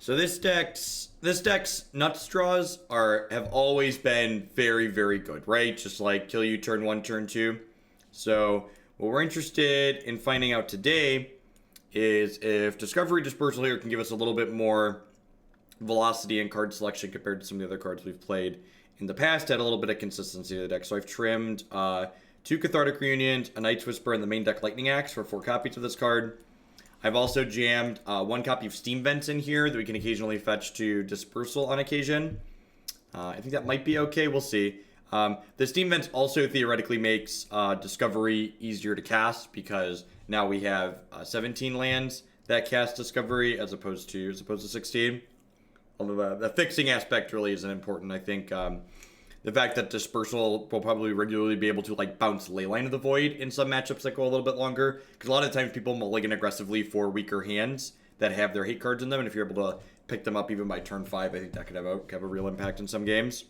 So this deck's nut straws have always been very, very good, right? Just like kill you turn 1, turn 2. So what we're interested in finding out today is if Discovery Dispersal here can give us a little bit more velocity and card selection compared to some of the other cards we've played in the past, add a little bit of consistency to the deck. So I've trimmed 2 Cathartic Reunions, a Night's Whisper, and the main deck Lightning Axe for 4 copies of this card. I've also jammed 1 copy of Steam Vents in here that we can occasionally fetch to Dispersal on occasion. I think that might be okay. We'll see. The Steam Vents also theoretically makes Discovery easier to cast because now we have 17 lands that cast Discovery as opposed to 16. Although the fixing aspect really isn't important. I think the fact that Dispersal will probably regularly be able to like bounce Leyline of the Void in some matchups that go a little bit longer. Because a lot of times people mulligan aggressively for weaker hands that have their hate cards in them. And if you're able to pick them up even by turn 5, I think that could have a real impact in some games.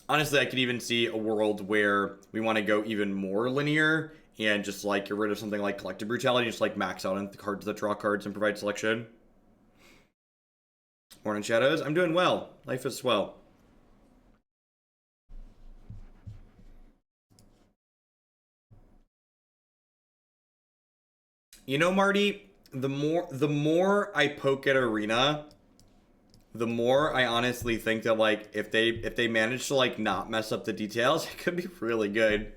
Honestly, I could even see a world where we want to go even more linear and just like get rid of something like Collective Brutality, just like max out on the cards that draw cards and provide selection. Morning Shadows, I'm doing well. Life is swell. You know, Marty, the more I poke at Arena, the more I honestly think that like if they manage to like not mess up the details, it could be really good.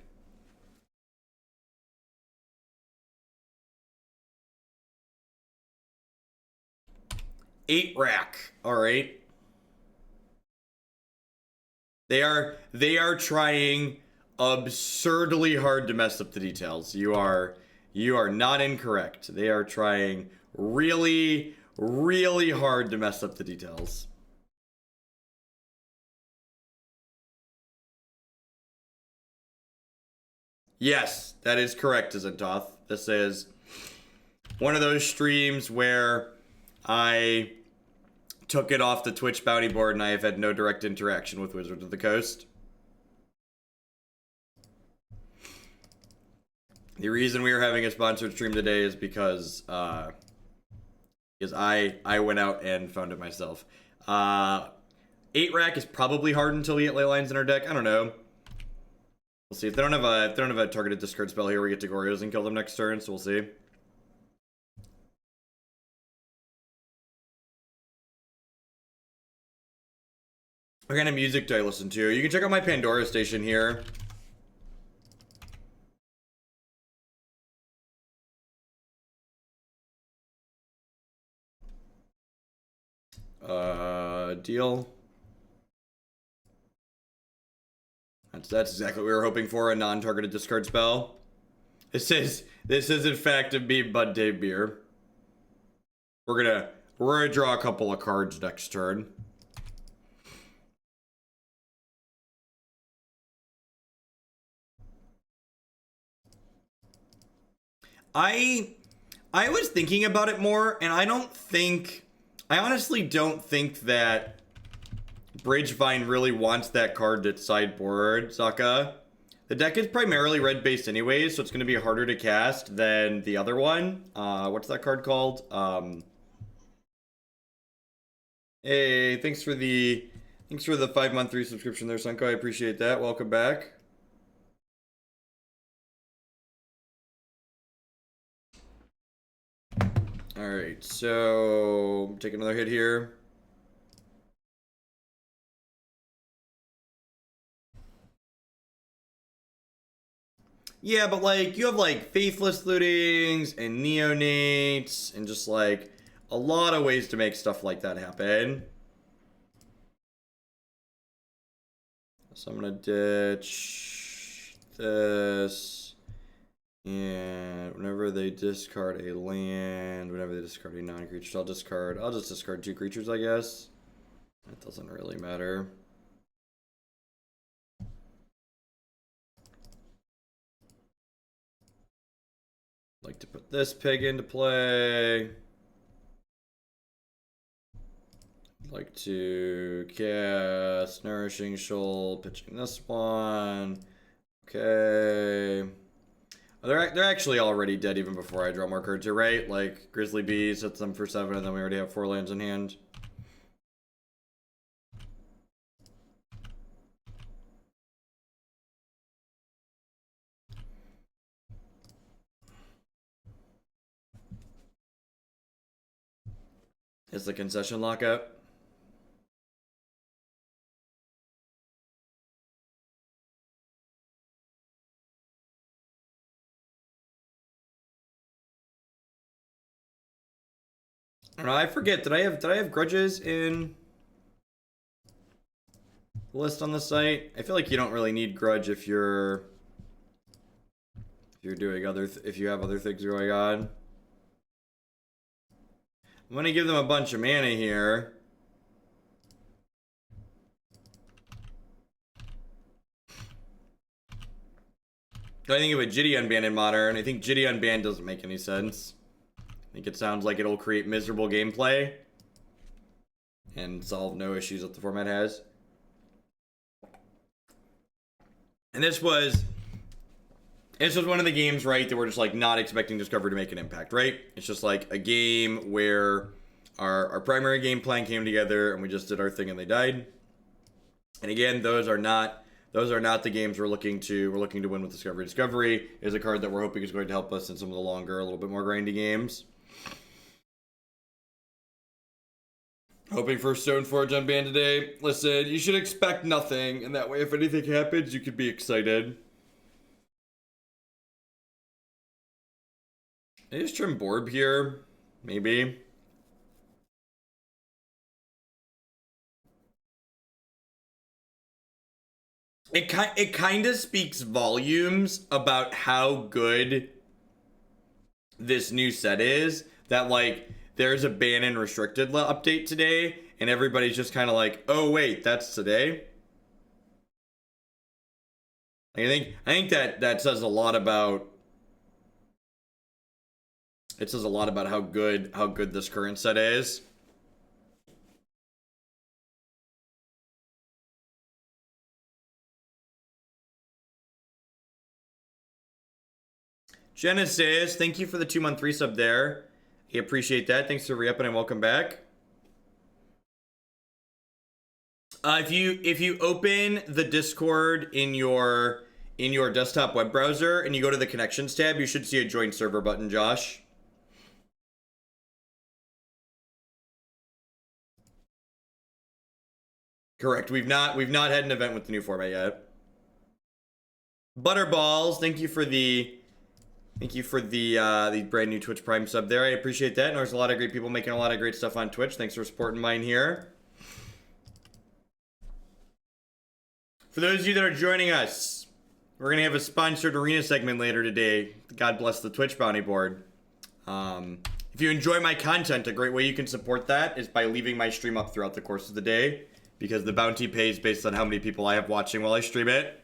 Eight rack. All right. They are trying absurdly hard to mess up the details. You are not incorrect. They are trying really, really hard to mess up the details. Yes, that is correct, Zentoth. This is one of those streams where I took it off the Twitch bounty board and I have had no direct interaction with Wizards of the Coast. The reason we are having a sponsored stream today is because I went out and found it myself. 8 rack is probably hard until we get ley lines in our deck. I don't know. We'll see. If they don't have a targeted discard spell here, we get to Goryos and kill them next turn, so we'll see. What kind of music do I listen to? You can check out my Pandora station here. Deal. That's exactly what we were hoping for, a non-targeted discard spell. This is in fact a Bud Dave beer. We're gonna draw a couple of cards next turn. I was thinking about it more, and I honestly don't think that Bridgevine really wants that card to sideboard, Zaka. The deck is primarily red-based anyways, so it's going to be harder to cast than the other one. What's that card called? Hey, thanks for the 5-month resubscription there, Sunko. I appreciate that. Welcome back. Alright, so take another hit here. Yeah, but like you have like Faithless Lootings and Neonates and just like a lot of ways to make stuff like that happen. So I'm gonna ditch this. And whenever they discard a land, whenever they discard a non-creature, I'll just discard 2 creatures, I guess. That doesn't really matter. Like to put this pig into play. Like to cast Nourishing Shoal, pitching this one. Okay. They're actually already dead even before I draw more cards here, right? Like, Grizzly Bee sets them for 7, and then we already have 4 lands in hand. It's the concession lockout. I don't know, I forget. Did I have grudges in the list on the site? I feel like you don't really need grudge if you're doing if you have other things going on. I'm gonna give them a bunch of mana here. I think of a Jitty Unbanned in Modern. I think Jitty Unbanned doesn't make any sense. I think it sounds like it'll create miserable gameplay and solve no issues that the format has. And this was one of the games, right, that we're just like not expecting Discovery to make an impact, right? It's just like a game where our primary game plan came together and we just did our thing and they died. And again, those are not the games we're looking to win with Discovery. Discovery is a card that we're hoping is going to help us in some of the longer, a little bit more grindy games. Hoping for Stoneforge Unbanned today. Listen, you should expect nothing, and that way if anything happens, you could be excited. I just trim Borb here, maybe. It kind of speaks volumes about how good this new set is, that like there's a ban and restricted update today and everybody's just kind of like, oh wait, that's today. I think that says a lot about how good this current set is. Genesis, thank you for the 2-month resub there. I appreciate that. Thanks for re-upping and welcome back. If you open the Discord in your desktop web browser and you go to the connections tab, you should see a join server button, Josh. Correct. We've not had an event with the new format yet. Butterballs, thank you for the brand new Twitch Prime sub there. I appreciate that. And there's a lot of great people making a lot of great stuff on Twitch. Thanks for supporting mine here. For those of you that are joining us, we're going to have a sponsored arena segment later today. God bless the Twitch bounty board. If you enjoy my content, a great way you can support that is by leaving my stream up throughout the course of the day, because the bounty pays based on how many people I have watching while I stream it.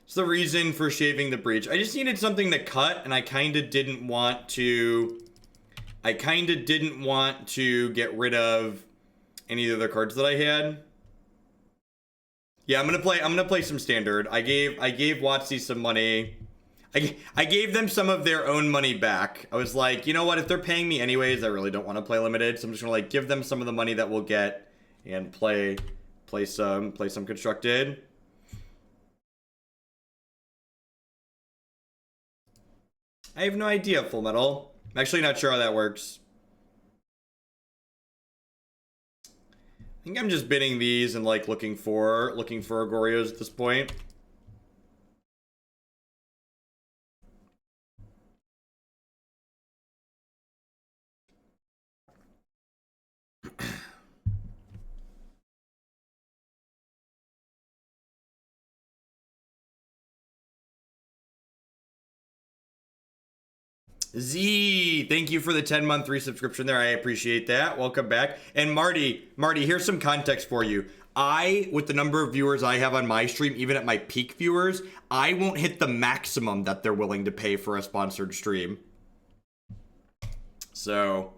It's the reason for shaving the breach. I just needed something to cut, and I kind of didn't want to get rid of any of the other cards that I had. Yeah, I'm gonna play some standard. I gave WotC some money. I gave them some of their own money back. I was like, you know what? If they're paying me anyways, I really don't want to play limited, so I'm just gonna like give them some of the money that we'll get and play some constructed. I have no idea, Full Metal. I'm actually not sure how that works. I think I'm just bidding these and like looking for Goryos at this point. Z, thank you for the 10-month resubscription there. I appreciate that. Welcome back. And Marty, here's some context for you. With the number of viewers I have on my stream, even at my peak viewers, I won't hit the maximum that they're willing to pay for a sponsored stream. So,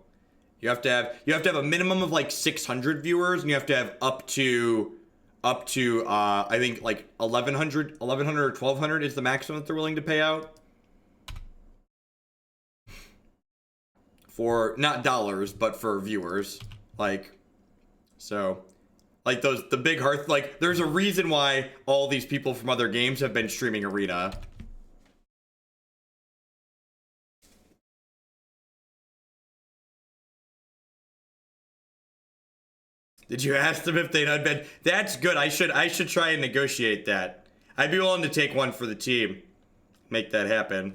You have to have a minimum of like 600 viewers, and you have to have up to I think like 1100 or 1200 is the maximum that they're willing to pay out. For not dollars, but for viewers. Like, so like the big hearth, like there's a reason why all these people from other games have been streaming Arena. Did you ask them if they'd unbanned? That's good. I should try and negotiate that. I'd be willing to take one for the team. Make that happen.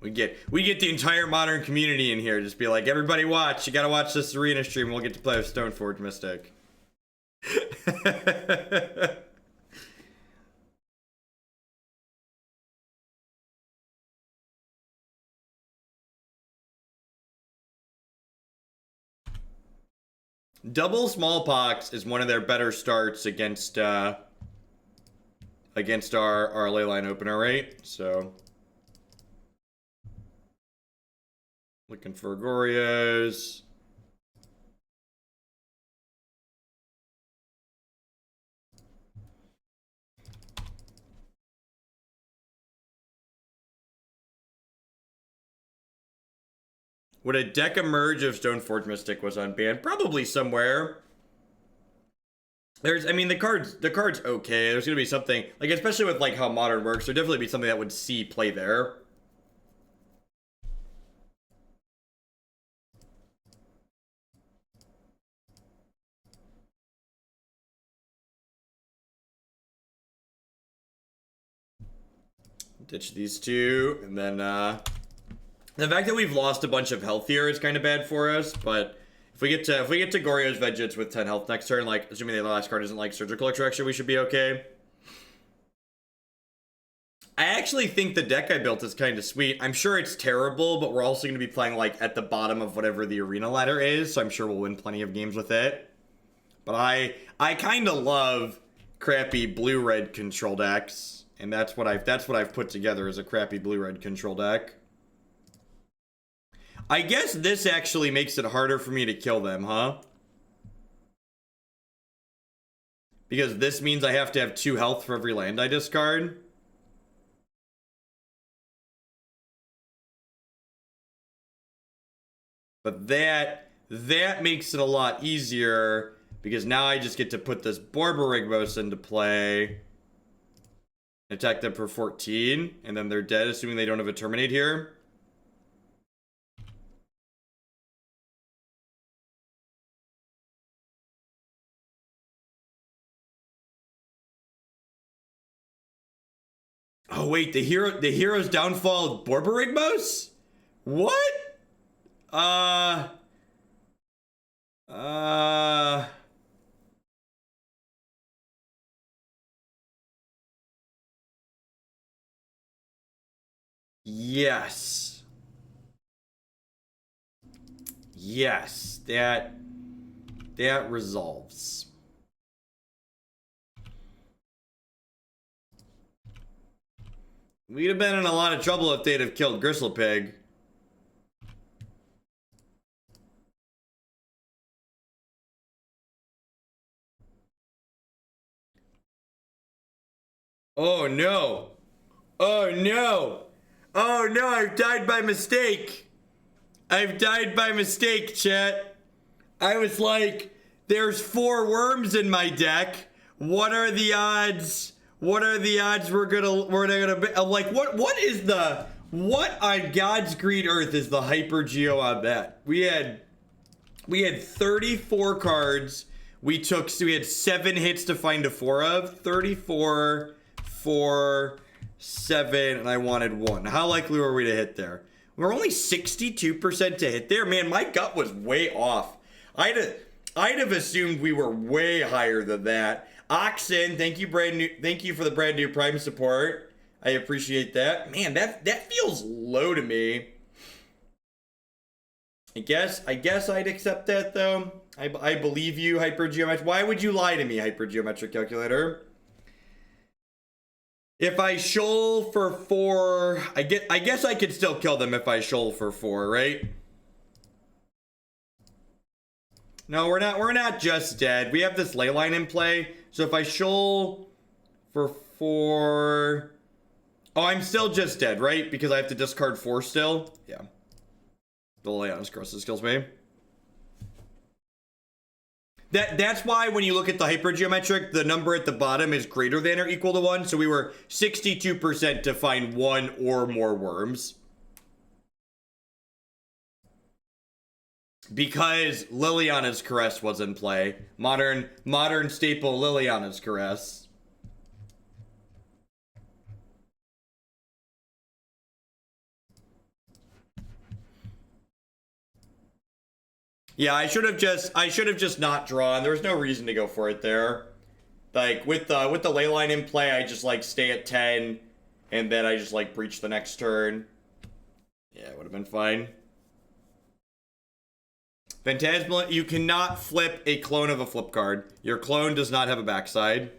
We get the entire modern community in here. Just be like, everybody watch. You gotta watch this Arena stream. We'll get to play with Stoneforge Mystic. Double Smallpox is one of their better starts against our Leyline opener, right? So looking for Goryos. Would a deck emerge if Stoneforge Mystic was unbanned? Probably somewhere. I mean, the card's okay. There's gonna be something, like, especially with like how Modern works, there'd definitely be something that would see play there. Ditch these two, and then the fact that we've lost a bunch of health here is kind of bad for us, but if we get to Goryo's Vengeance with 10 health next turn, like assuming the last card isn't like Surgical Extraction, we should be okay. I actually think the deck I built is kind of sweet. I'm sure it's terrible, but we're also going to be playing like at the bottom of whatever the arena ladder is, so I'm sure we'll win plenty of games with it. But I kind of love crappy blue-red control decks, and that's what I've put together as a crappy blue-red control deck. I guess this actually makes it harder for me to kill them, huh? Because this means I have to have 2 health for every land I discard. But that makes it a lot easier, because now I just get to put this Borborygmos into play. Attack them for 14, and then they're dead, assuming they don't have a Terminate here. Oh wait, the hero's downfall Borborygmos? What? Yes. Yes, that resolves. We'd have been in a lot of trouble if they'd have killed Gristlepig. Oh no. Oh no. Oh no, I've died by mistake. I've died by mistake, chat. I was like, there's 4 worms in my deck. What are the odds? What are the odds we're gonna be? I'm like, what on God's green earth is the hyper geo on that? We had 34 cards. We had 7 hits to find a 4 of. 34, 4, 7, and I wanted 1. How likely were we to hit there? We're only 62% to hit there. Man, my gut was way off. I'd have assumed we were way higher than that. Oxen, thank you for the brand new Prime support. I appreciate that. Man, that feels low to me. I guess I'd accept that though. I believe you, Hypergeometric. Why would you lie to me, Hypergeometric Calculator? If I shoal for 4, I guess I could still kill them if I shoal for 4, right? No, we're not just dead. We have this Leyline in play. So if I shoal for 4... Oh, I'm still just dead, right? Because I have to discard 4 still? Yeah. The Leon's Crosses kills me. That's why when you look at the hypergeometric, the number at the bottom is greater than or equal to 1. So we were 62% to find 1 or more worms. Because Liliana's Caress was in play. Modern staple Liliana's Caress. Yeah, I should have just not drawn. There was no reason to go for it there. Like with the Leyline in play, I just like stay at 10 and then I just like breach the next turn. Yeah, it would have been fine. Phantasmal, you cannot flip a clone of a flip card. Your clone does not have a backside.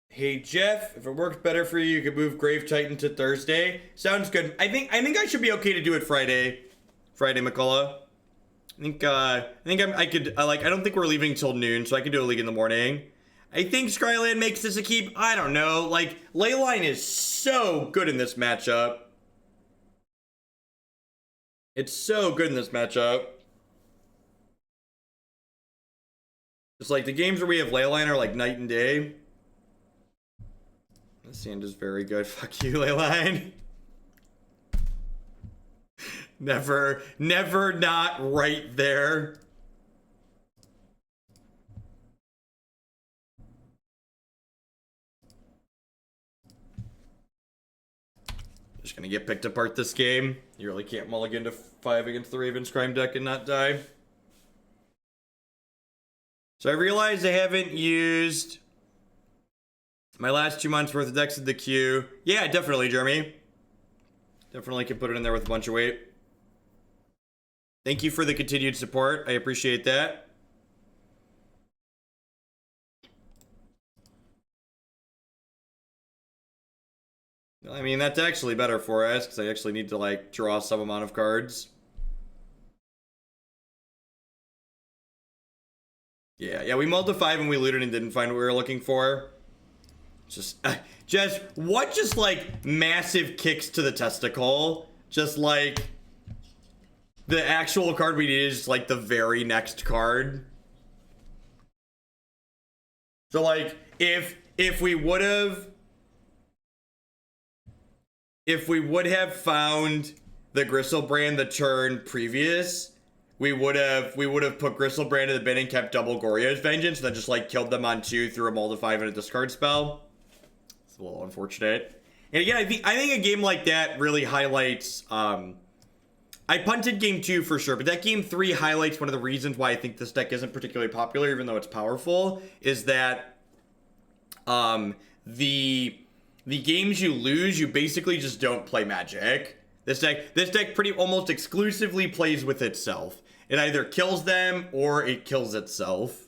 Hey Jeff, if it works better for you, you could move Grave Titan to Thursday. Sounds good. I think I should be okay to do it Friday. Friday, McCullough. I don't think we're leaving till noon, so I can do a league in the morning. I think Skyland makes this a keep. I don't know. Like, Leyline is so good in this matchup. It's so good in this matchup. It's like the games where we have Leyline are like night and day. This hand is very good. Fuck you, Leyline. Never not right there. Just gonna get picked apart this game. You really can't mulligan to 5 against the Ravens Crime deck and not die. So I realized I haven't used my last 2 months worth of decks in the queue. Yeah, definitely, Jeremy. Definitely can put it in there with a bunch of weight. Thank you for the continued support. I appreciate that. I mean, that's actually better for us, because I actually need to, like, draw some amount of cards. Yeah, we mulled to 5 and we looted and didn't find what we were looking for. Just like massive kicks to the testicle. Just like the actual card we need is like the very next card. So like if we would have found the Griselbrand the turn previous, we would have put Griselbrand in the bin and kept double Goryo's Vengeance, and then just like killed them on 2 through a mull to 5 and a discard spell. It's a little unfortunate. And again, I think a game like that really highlights. I punted game 2 for sure, but that game 3 highlights one of the reasons why I think this deck isn't particularly popular, even though it's powerful. Is that the games you lose, you basically just don't play Magic. This deck pretty almost exclusively plays with itself. It either kills them or it kills itself.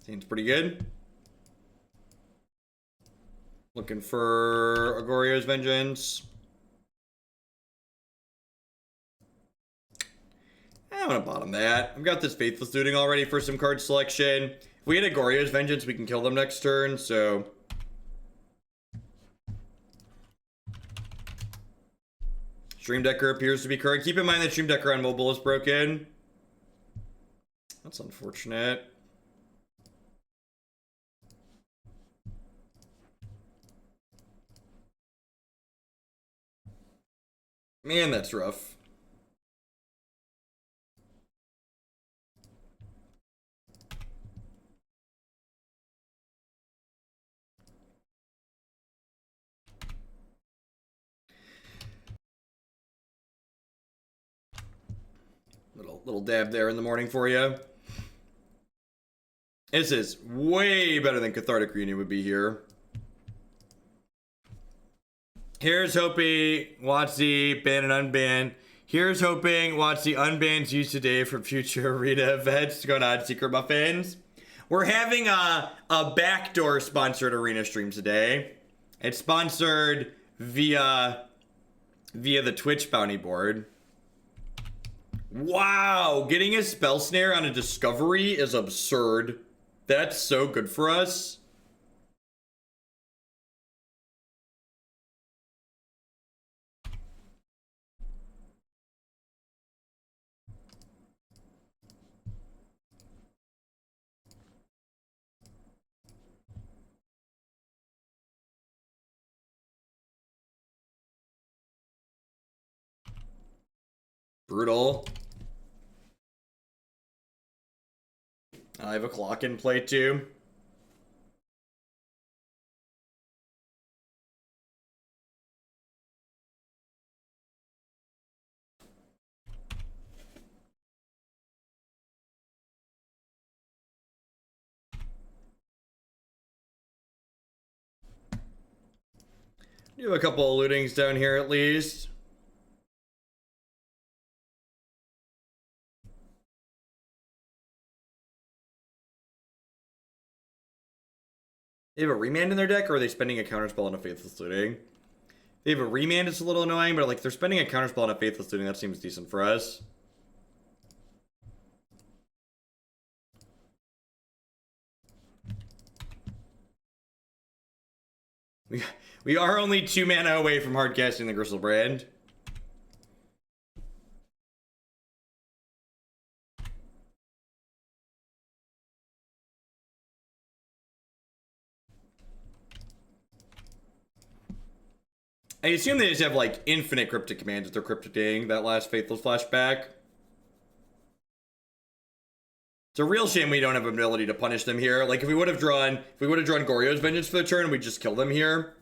Seems pretty good. Looking for Goryo's Vengeance. I'm gonna bottom that. I've got this Faithless Looting already for some card selection. If we had a Goryo's Vengeance, we can kill them next turn, so. Stream Decker appears to be correct. Keep in mind that Stream Decker on mobile is broken. That's unfortunate. Man, that's rough. Little dab there in the morning for you. This is way better than Cathartic Reunion would be here. Here's hoping WotC ban and unban. Here's hoping WotC unbans used today for future arena events going on Secret Muffins. We're having a backdoor sponsored arena stream today. It's sponsored via the Twitch bounty board. Wow, getting a spell snare on a discovery is absurd. That's so good for us. Brutal. I have a clock in play too. Do a couple of lootings down here at least. They have a remand in their deck, or are they spending a counterspell on a Faithless Looting? They have a remand, it's a little annoying, but like if they're spending a counterspell on a Faithless Looting, that seems decent for us. We are only 2 mana away from hardcasting the Griselbrand. I assume they just have like infinite cryptic commands if they're cryptic that last Faithless flashback. It's a real shame we don't have ability to punish them here. Like if we would have drawn Goryo's Vengeance for the turn, we'd just kill them here.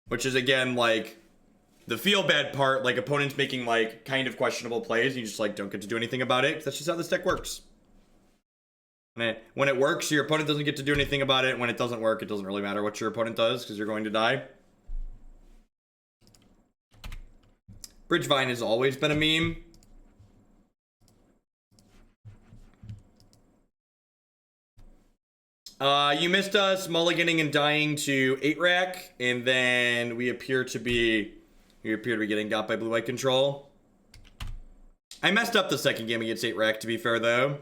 Which is again like the feel bad part, like opponents making like kind of questionable plays, and you just like don't get to do anything about it. That's just how this deck works. When it works, your opponent doesn't get to do anything about it. When it doesn't work, it doesn't really matter what your opponent does because you're going to die. Bridgevine has always been a meme. You missed us mulliganing and dying to 8-rack, and then we appear to be getting got by blue-white control. I messed up the second game against 8-rack, to be fair, though.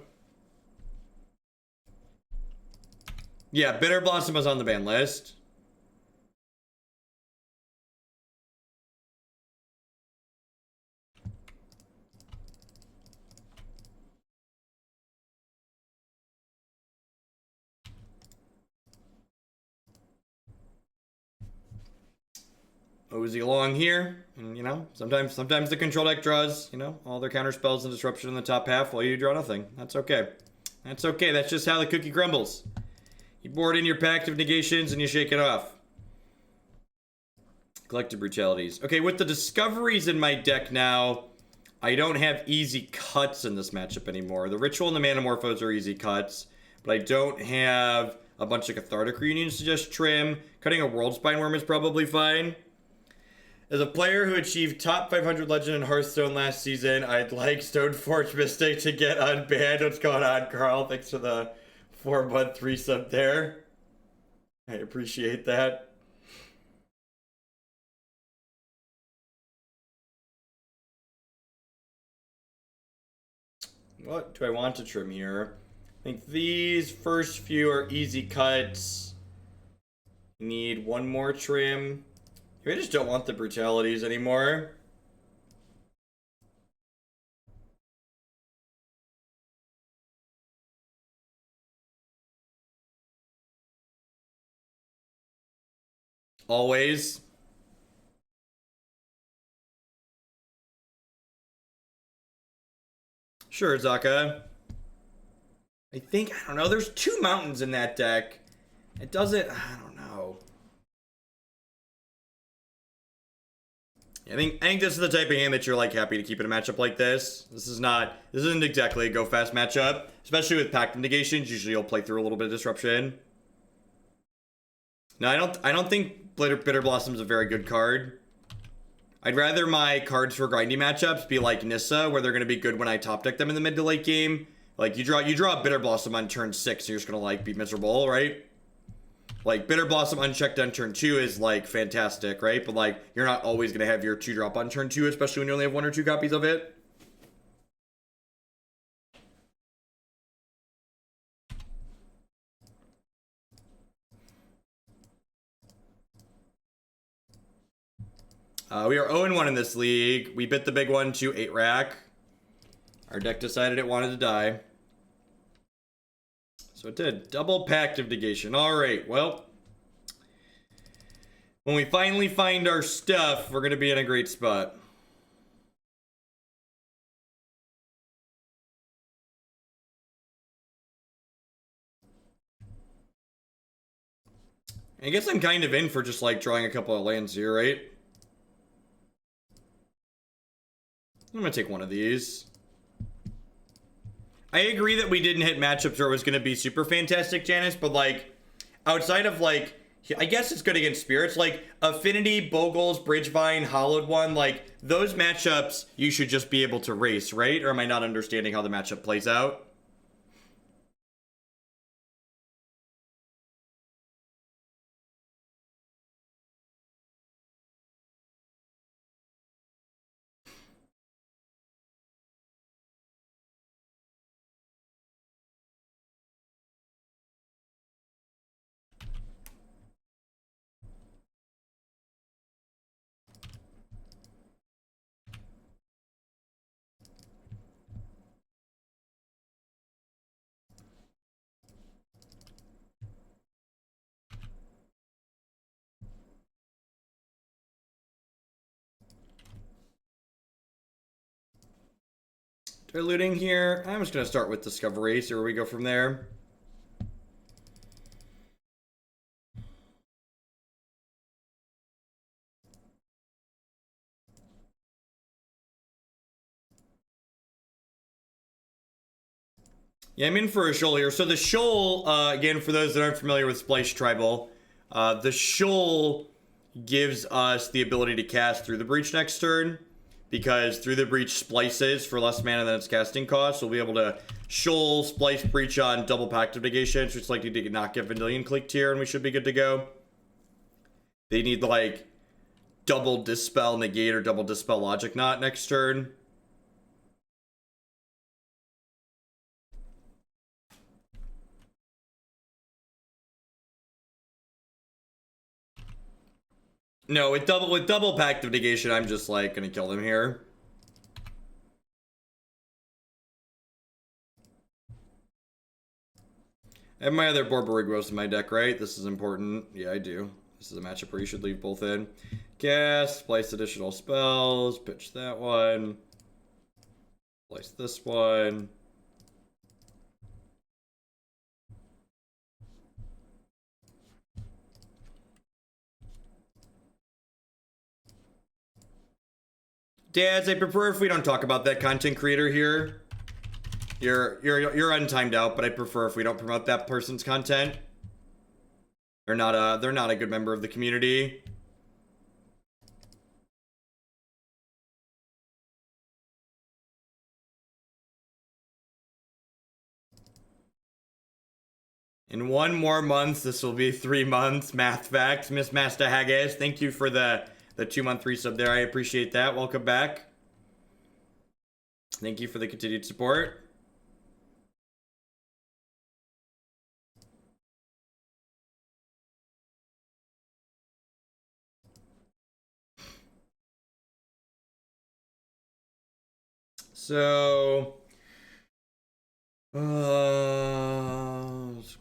Yeah, Bitter Blossom was on the ban list. Mosey along here, and you know, sometimes the control deck draws, you know, all their counter spells and disruption in the top half while you draw nothing. That's okay. That's okay. That's just how the cookie crumbles. You board in your Pact of Negations and you shake it off. Collective Brutalities. Okay, with the discoveries in my deck now, I don't have easy cuts in this matchup anymore. The Ritual and the Manamorphose are easy cuts, but I don't have a bunch of Cathartic Reunions to just trim. Cutting a Worldspine Wurm is probably fine. As a player who achieved top 500 Legend in Hearthstone last season, I'd like Stoneforge Mystic to get unbanned. What's going on, Carl? Thanks for the 4-month resub there. I appreciate that. What do I want to trim here? I think these first few are easy cuts. Need one more trim. I just don't want the brutalities anymore. Always. Sure, Zaka. I don't know, there's 2 mountains in that deck. It doesn't, I don't know. I think this is the type of hand that you're like happy to keep in a matchup like this. This isn't exactly a go fast matchup, especially with Pact of Negations. Usually you'll play through a little bit of disruption. No, I don't think Bitter Blossom's a very good card. I'd rather my cards for grindy matchups be like Nissa, where they're going to be good when I top deck them in the mid to late game. Like you draw a Bitter Blossom on turn 6 and you're just going to like be miserable, right? Like Bitter Blossom unchecked on turn 2 is like fantastic, right? But like you're not always going to have your 2-drop on turn 2, especially when you only have 1 or 2 copies of it. We are 0-1 in this league. We bit the big one to 8 rack. Our deck decided it wanted to die. So it did. Double Pact of Negation. Alright, well. When we finally find our stuff, we're going to be in a great spot. I guess I'm kind of in for just like drawing a couple of lands here, right? I'm going to take one of these. I agree that we didn't hit matchups where it was going to be super fantastic, Janice, but like outside of like, I guess it's good against spirits, like Affinity, Bogles, Bridgevine, Hollowed One, like those matchups you should just be able to race, right? Or am I not understanding how the matchup plays out? Diluting here. I'm just going to start with Discovery, see where we go from there. Yeah, I'm in for a shoal here. So the shoal, again, for those that aren't familiar with Splice Tribal, the shoal gives us the ability to cast Through the Breach next turn, because Through the Breach splices for less mana than its casting cost. So we'll be able to shoal, splice, breach on double Pact of Negation, so it's likely to not get Vendilion clicked here, and we should be good to go. They need like double Dispel Negate or double Dispel Logic Knot next turn. No, with double Pact of Negation, I'm just like gonna kill them here. I have my other Borborygmos in my deck, right? This is important. Yeah, I do. This is a matchup where you should leave both in. Cast, place additional spells, pitch that one. Place this one. Dads, I prefer if we don't talk about that content creator here. You're untimed out, but I prefer if we don't promote that person's content. They're not a good member of the community. In 1 more month, this will be 3 months. Math facts, Miss Master Haggis. Thank you for the 2-month resub there. I appreciate that. Welcome back. Thank you for the continued support. So, let's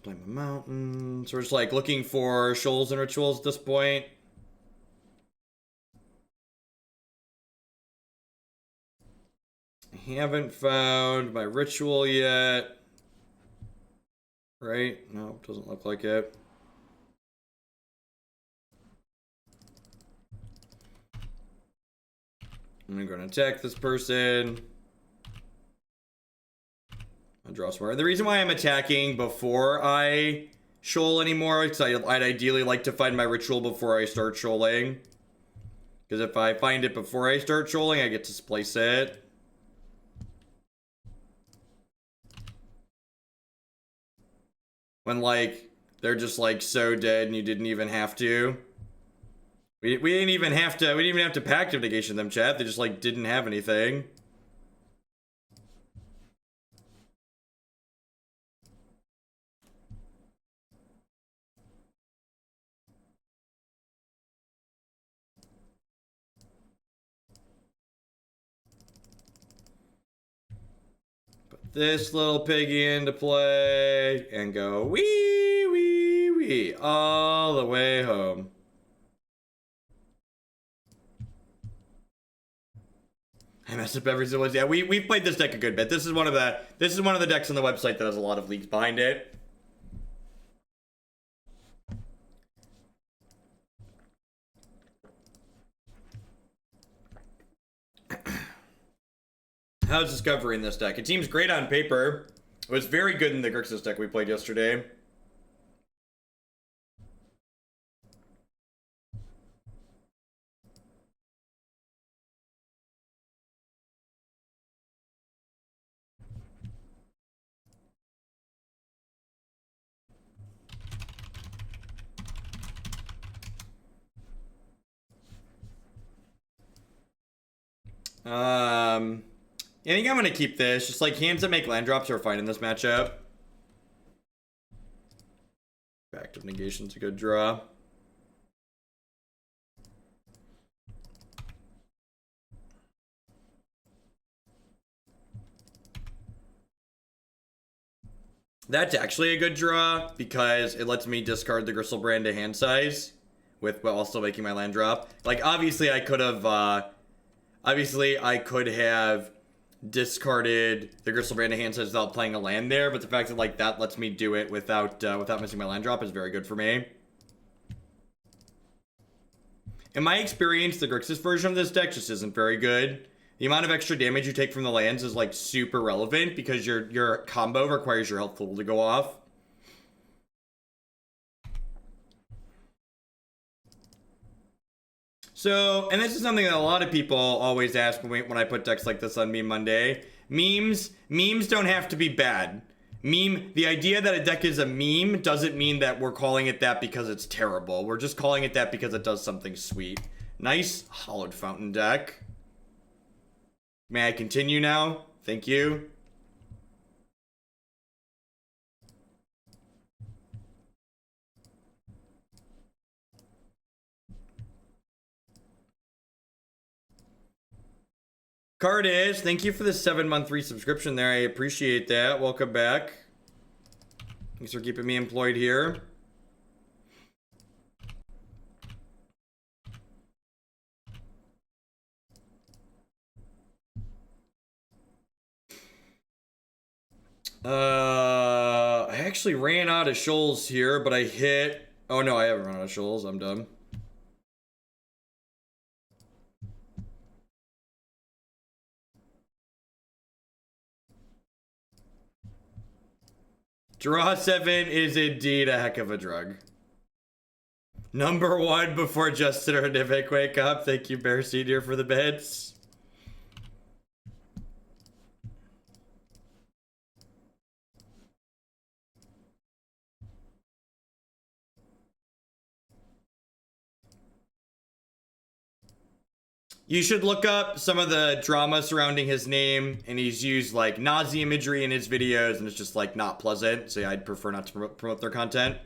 play my mountain. So we're just like looking for shoals and rituals at this point. haven't found my ritual yet. Right? No, doesn't look like it. I'm gonna attack this person. I'll draw some more. The reason why I'm attacking before I shoal anymore is I'd ideally like to find my ritual before I start shoaling. Because if I find it before I start shoaling, I get to splice it. When, like, they're just, like, so dead and you didn't even have to. We didn't even have to Pact of Negation them, chat. They just, like, didn't have anything. This little piggy into play and go wee wee wee all the way home. I messed up every single one. Yeah, we've played this deck a good bit. This is one of the decks on the website that has a lot of leagues behind it. How's discovering this deck? It seems great on paper. It was very good in the Grixis deck we played yesterday. I think I'm gonna keep this. Just like hands that make land drops are fine in this matchup. Pact of Negation's a good draw. That's actually a good draw because it lets me discard the Griselbrand to hand size with while still making my land drop. Like obviously I could have discarded the Griselbrand to hand size without playing a land there, but the fact that like that lets me do it without missing my land drop is very good for me. In my experience, the Grixis version of this deck just isn't very good. The amount of extra damage you take from the lands is like super relevant because your combo requires your health pool to go off. So, and this is something that a lot of people always ask when I put decks like this on Meme Monday. Memes don't have to be bad. The idea that a deck is a meme doesn't mean that we're calling it that because it's terrible. We're just calling it that because it does something sweet. Nice Hollowed Fountain deck. May I continue now? Thank you. Cardish, thank you for the 7-month resubscription there. I appreciate that. Welcome back. Thanks for keeping me employed here. I actually ran out of shoals here, but I hit... Oh no, I haven't run out of shoals. I'm dumb. Draw 7 is indeed a heck of a drug. Number 1 before Justin or Nivik wake up. Thank you, Bear Senior, for the bits. You should look up some of the drama surrounding his name, and he's used like Nazi imagery in his videos, and it's just like not pleasant. So yeah, I'd prefer not to promote their content.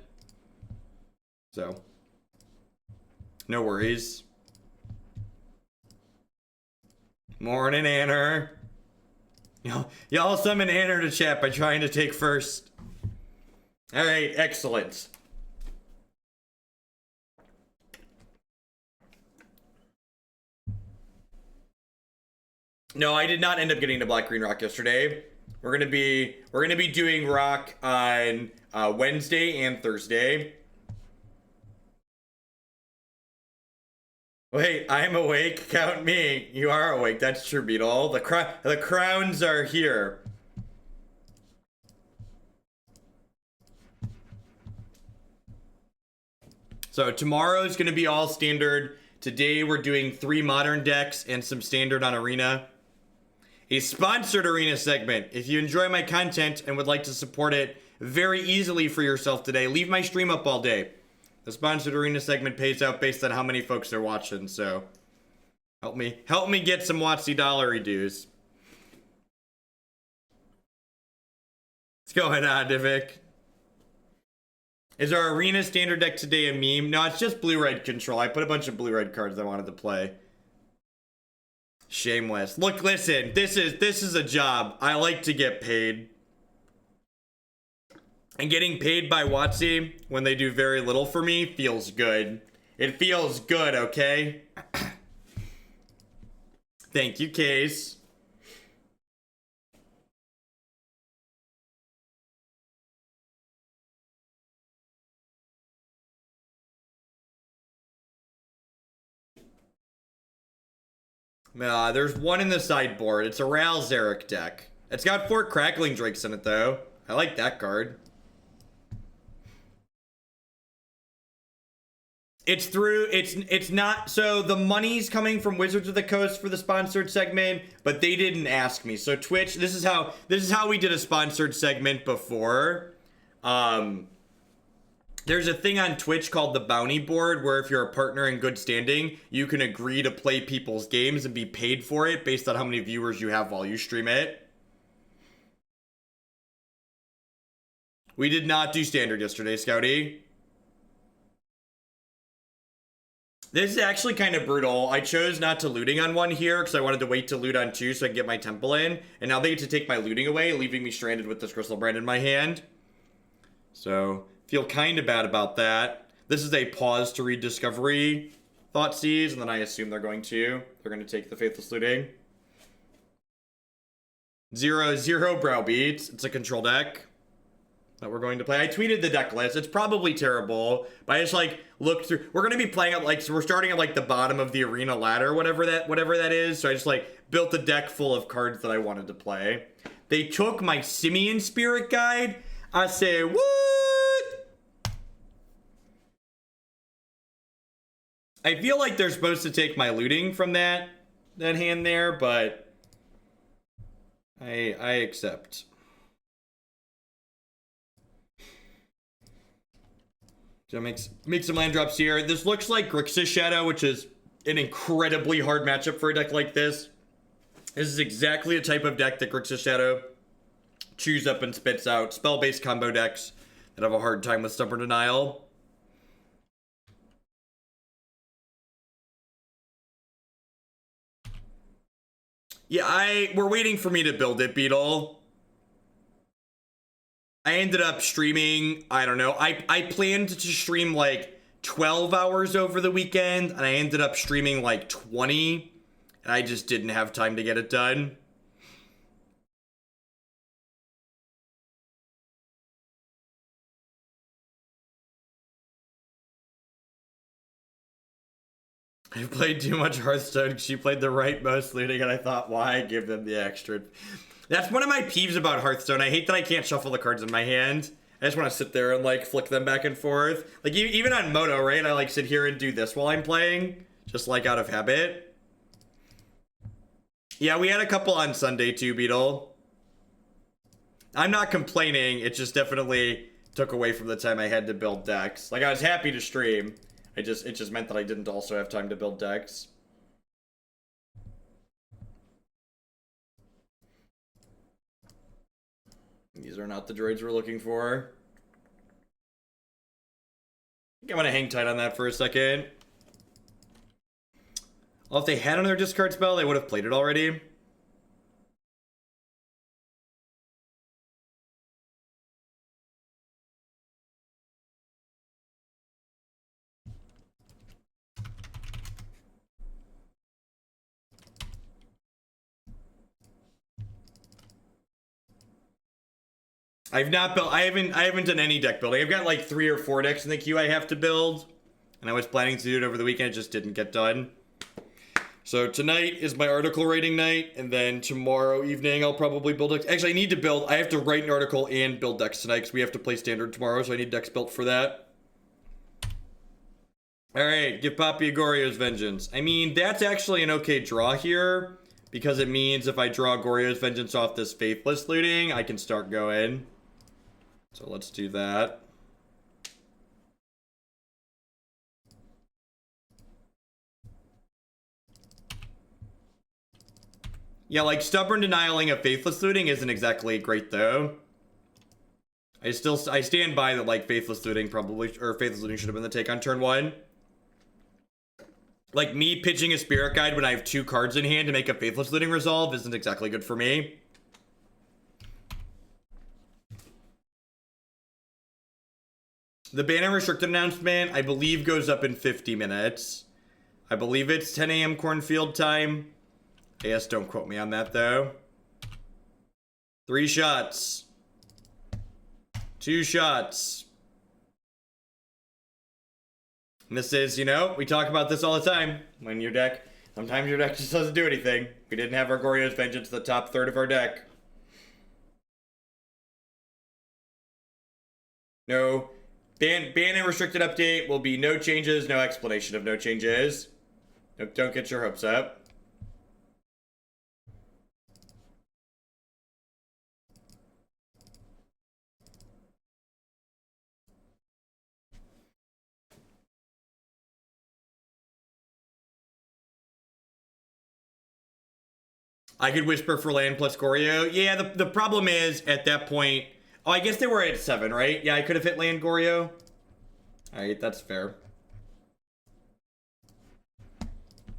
So, no worries. Morning, Anner. Y'all summon Anner to chat by trying to take first. All right, excellent. No, I did not end up getting to Black Green Rock yesterday. We're gonna be doing rock on Wednesday and Thursday. Wait, I'm awake. Count me. You are awake. That's true, Beetle. The crowns are here. So tomorrow's gonna be all standard. Today we're doing 3 modern decks and some standard on Arena. A sponsored Arena segment. If you enjoy my content and would like to support it very easily for yourself today, leave my stream up all day. The sponsored Arena segment pays out based on how many folks are watching, so help me get some Watsy dollary dues. What's going on, Divik? Is our Arena standard deck today a meme? No, it's just blue-red control. I put a bunch of blue-red cards I wanted to play. Shameless. Look, listen, this is a job. I like to get paid. And getting paid by Watsy when they do very little for me feels good. It feels good, okay? Thank you, Case. There's one in the sideboard. It's a Ral Zarek deck. It's got 4 Crackling Drakes in it, though. I like that card. It's not, so the money's coming from Wizards of the Coast for the sponsored segment, but they didn't ask me. So Twitch, this is how we did a sponsored segment before. There's a thing on Twitch called the bounty board where if you're a partner in good standing, you can agree to play people's games and be paid for it based on how many viewers you have while you stream it. We did not do standard yesterday, Scouty. This is actually kind of brutal. I chose not to looting on one here because I wanted to wait to loot on 2 so I can get my temple in. And now they get to take my looting away, leaving me stranded with this Griselbrand in my hand. So, feel kind of bad about that. This is a pause to read Discovery Thoughtseize, and then I assume they're going to take the Faithless Looting. 0/0 Browbeats. It's a control deck that we're going to play. I tweeted the deck list. It's probably terrible, but I just like looked through. We're going to be playing at like, so we're starting at like the bottom of the arena ladder, whatever that is. So I just like built a deck full of cards that I wanted to play. They took my Simian Spirit Guide. I say, what? I feel like they're supposed to take my looting from that hand there, but I accept. So make some land drops here. This looks like Grixis Shadow, which is an incredibly hard matchup for a deck like this. This is exactly the type of deck that Grixis Shadow chews up and spits out. Spell-based combo decks that have a hard time with Stubborn Denial. Yeah, we're waiting for me to build it, Beetle. I ended up streaming, I don't know, I planned to stream like 12 hours over the weekend, and I ended up streaming like 20, and I just didn't have time to get it done. I played too much Hearthstone. She played the right most looting, and I thought, why give them the extra? That's one of my peeves about Hearthstone. I hate that I can't shuffle the cards in my hand. I just want to sit there and like flick them back and forth. Like even on Moto, right? I like sit here and do this while I'm playing, just like out of habit. Yeah, we had a couple on Sunday too, Beetle. I'm not complaining. It just definitely took away from the time I had to build decks. Like I was happy to stream. It just meant that I didn't also have time to build decks. These are not the droids we're looking for. I think I'm gonna hang tight on that for a second. Well, if they had another discard spell, they would have played it already. I've not built, I haven't done any deck building. I've got like 3 or 4 decks in the queue I have to build. And I was planning to do it over the weekend, it just didn't get done. So tonight is my article writing night, and then tomorrow evening I'll probably build decks. Actually, I have to write an article and build decks tonight because we have to play Standard tomorrow, so I need decks built for that. Alright, give Poppy a Goryo's Vengeance. I mean, that's actually an okay draw here, because it means if I draw Goryo's Vengeance off this Faithless Looting, I can start going. So let's do that. Yeah, like, Stubborn Denying of Faithless Looting isn't exactly great, though. I stand by that, like, Faithless Looting should have been the take on turn 1. Like, me pitching a Spirit Guide when I have 2 cards in hand to make a Faithless Looting resolve isn't exactly good for me. The ban unrestricted announcement, I believe, goes up in 50 minutes. I believe it's 10 a.m. Cornfield time. Yes, don't quote me on that, though. 3 shots. 2 shots. And this is, you know, we talk about this all the time. When your deck, sometimes your deck just doesn't do anything. We didn't have our Goryo's Vengeance the top third of our deck. No. Ban and restricted update will be no changes, no explanation of no changes. Don't get your hopes up. I could Whisper for land plus Goryo. Yeah, the problem is, at that point... Oh, I guess they were at 7, right? Yeah, I could have hit land Goryo. Alright, that's fair.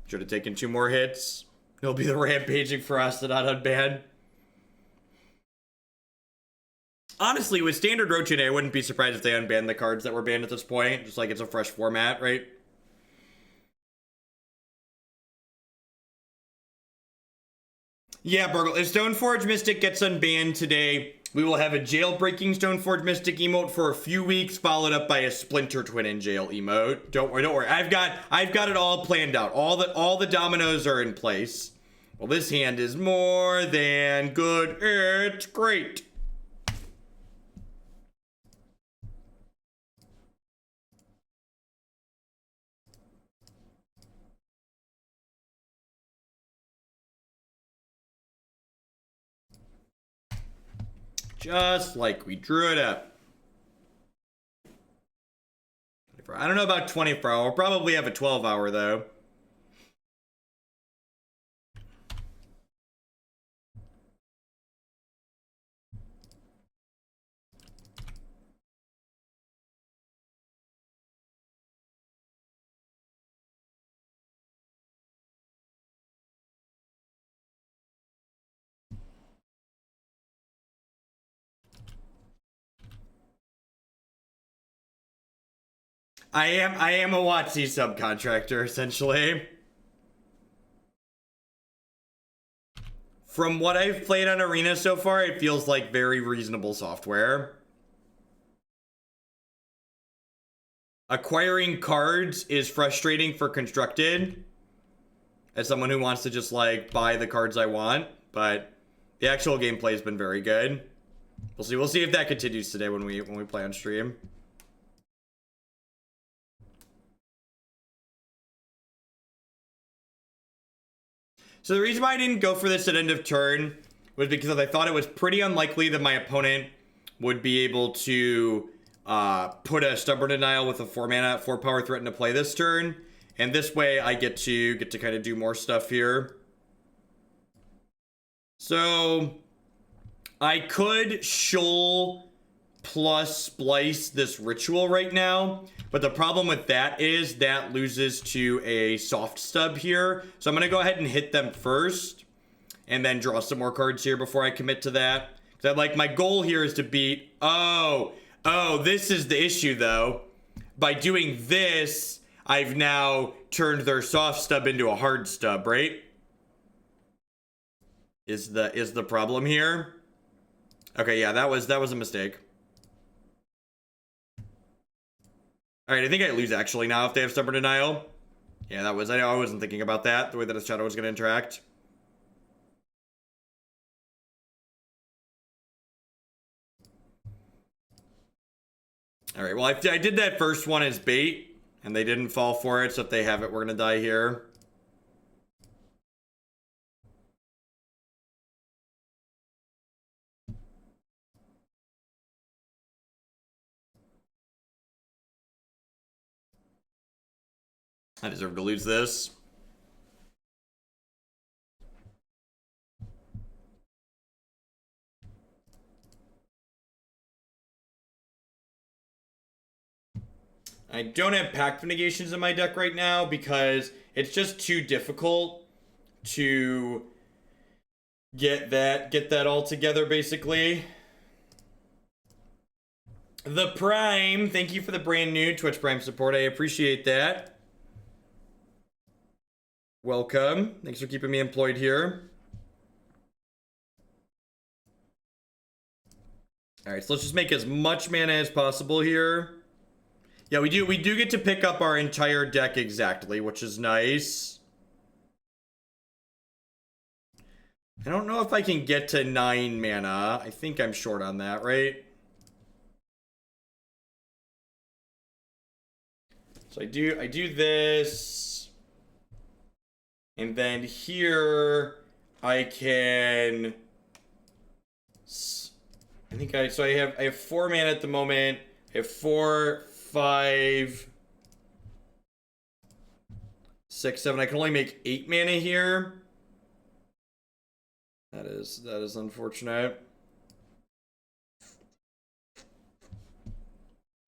Should have taken 2 more hits. It'll be the rampaging for us to not unban. Honestly, with Standard Roach I wouldn't be surprised if they unbanned the cards that were banned at this point. Just like it's a fresh format, right? Yeah, Burgle, if Stoneforge Mystic gets unbanned today, we will have a jailbreaking Stoneforge Mystic emote for a few weeks, followed up by a Splinter Twin in jail emote. Don't worry. I've got it all planned out. All the dominoes are in place. Well, this hand is more than good. It's great. Just like we drew it up. I don't know about 24-hour. We'll probably have a 12-hour, though. I am a WotC subcontractor, essentially. From what I've played on Arena so far, it feels like very reasonable software. Acquiring cards is frustrating for Constructed, as someone who wants to just, like, buy the cards I want, but the actual gameplay has been very good. We'll see if that continues today when we play on stream. So the reason why I didn't go for this at end of turn was because I thought it was pretty unlikely that my opponent would be able to put a Stubborn Denial with a 4-mana, 4-power threat into play this turn. And this way I get to kind of do more stuff here. So I could Shoal plus Splice this Ritual right now, but the problem with that is that loses to a soft stub here. So I'm going to go ahead and hit them first and then draw some more cards here before I commit to that. Because like my goal here is to beat... Oh, this is the issue though. By doing this, I've now turned their soft stub into a hard stub, right? Is the problem here. Okay, yeah, that was a mistake. Alright, I think I lose actually now if they have Stubborn Denial. Yeah, that was, I wasn't thinking about that, the way that his shadow was going to interact. Alright, well, I did that first one as bait, and they didn't fall for it, so if they have it, we're going to die here. I deserve to lose this. I don't have Pact of Negations in my deck right now because it's just too difficult to get that all together, basically. The Prime, thank you for the brand new Twitch Prime support. I appreciate that. Welcome. Thanks for keeping me employed here. Alright, so let's just make as much mana as possible here. Yeah, we do get to pick up our entire deck exactly, which is nice. I don't know if I can get to 9 mana. I think I'm short on that, right? So I do this. And then here I can I have 4 mana at the moment. I have 4, 5, 6, 7. I can only make 8 mana here. That is unfortunate.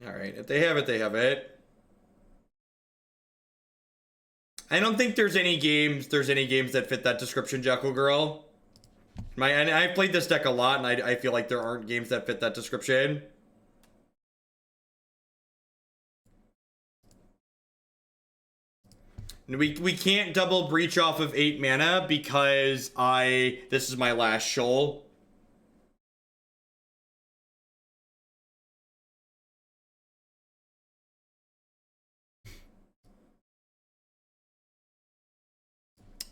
Alright, if they have it, they have it. I don't think there's any games that fit that description, Jackal Girl. And I've played this deck a lot, and I feel like there aren't games that fit that description. And we can't double breach off of 8 mana because this is my last shoal.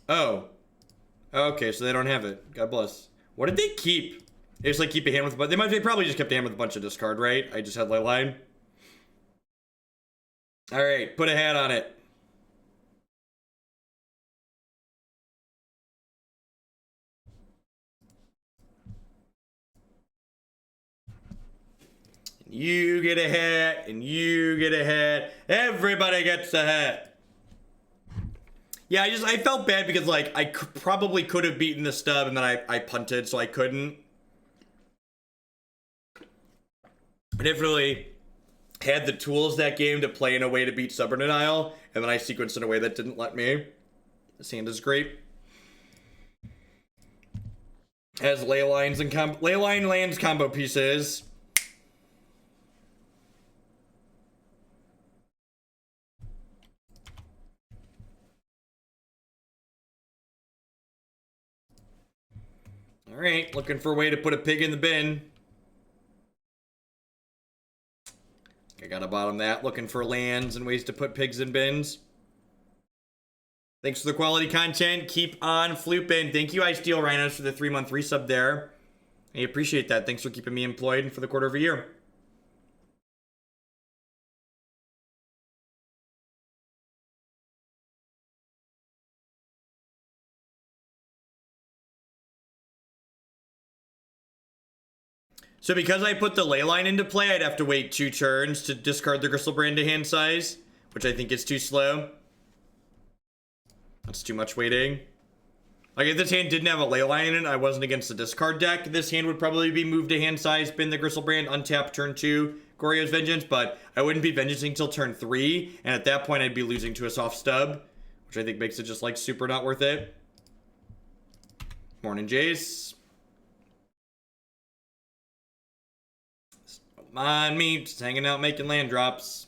Oh. Okay, so they don't have it. God bless. What did they keep? They just like keep a hand with, but they probably just kept a hand with a bunch of discard, right? I just had Leyline. All right, put a hat on it. You get a hat, and you get a hat. Everybody gets a hat. Yeah, I felt bad because, like, I probably could have beaten the stub, and then I punted, so I couldn't. I definitely had the tools that game to play in a way to beat Stubborn Denial, and then I sequenced in a way that didn't let me. This hand is great. Has Leylines and Leyline lands combo pieces. Alright, looking for a way to put a pig in the bin. I gotta bottom that, looking for lands and ways to put pigs in bins. Thanks for the quality content. Keep on flooping. Thank you, I Steal Rhinos, for the 3-month resub there. I appreciate that. Thanks for keeping me employed for the quarter of a year. So because I put the Leyline into play, I'd have to wait 2 turns to discard the Griselbrand to hand size, which I think is too slow. That's too much waiting. Like, if this hand didn't have a Leyline in it, I wasn't against the discard deck, this hand would probably be moved to hand size, bin the Griselbrand, untap turn 2, Goryo's Vengeance, but I wouldn't be Vengeancing until turn 3, and at that point I'd be losing to a soft stub, which I think makes it just, like, super not worth it. Morning, Jace. Mind me, just hanging out making land drops.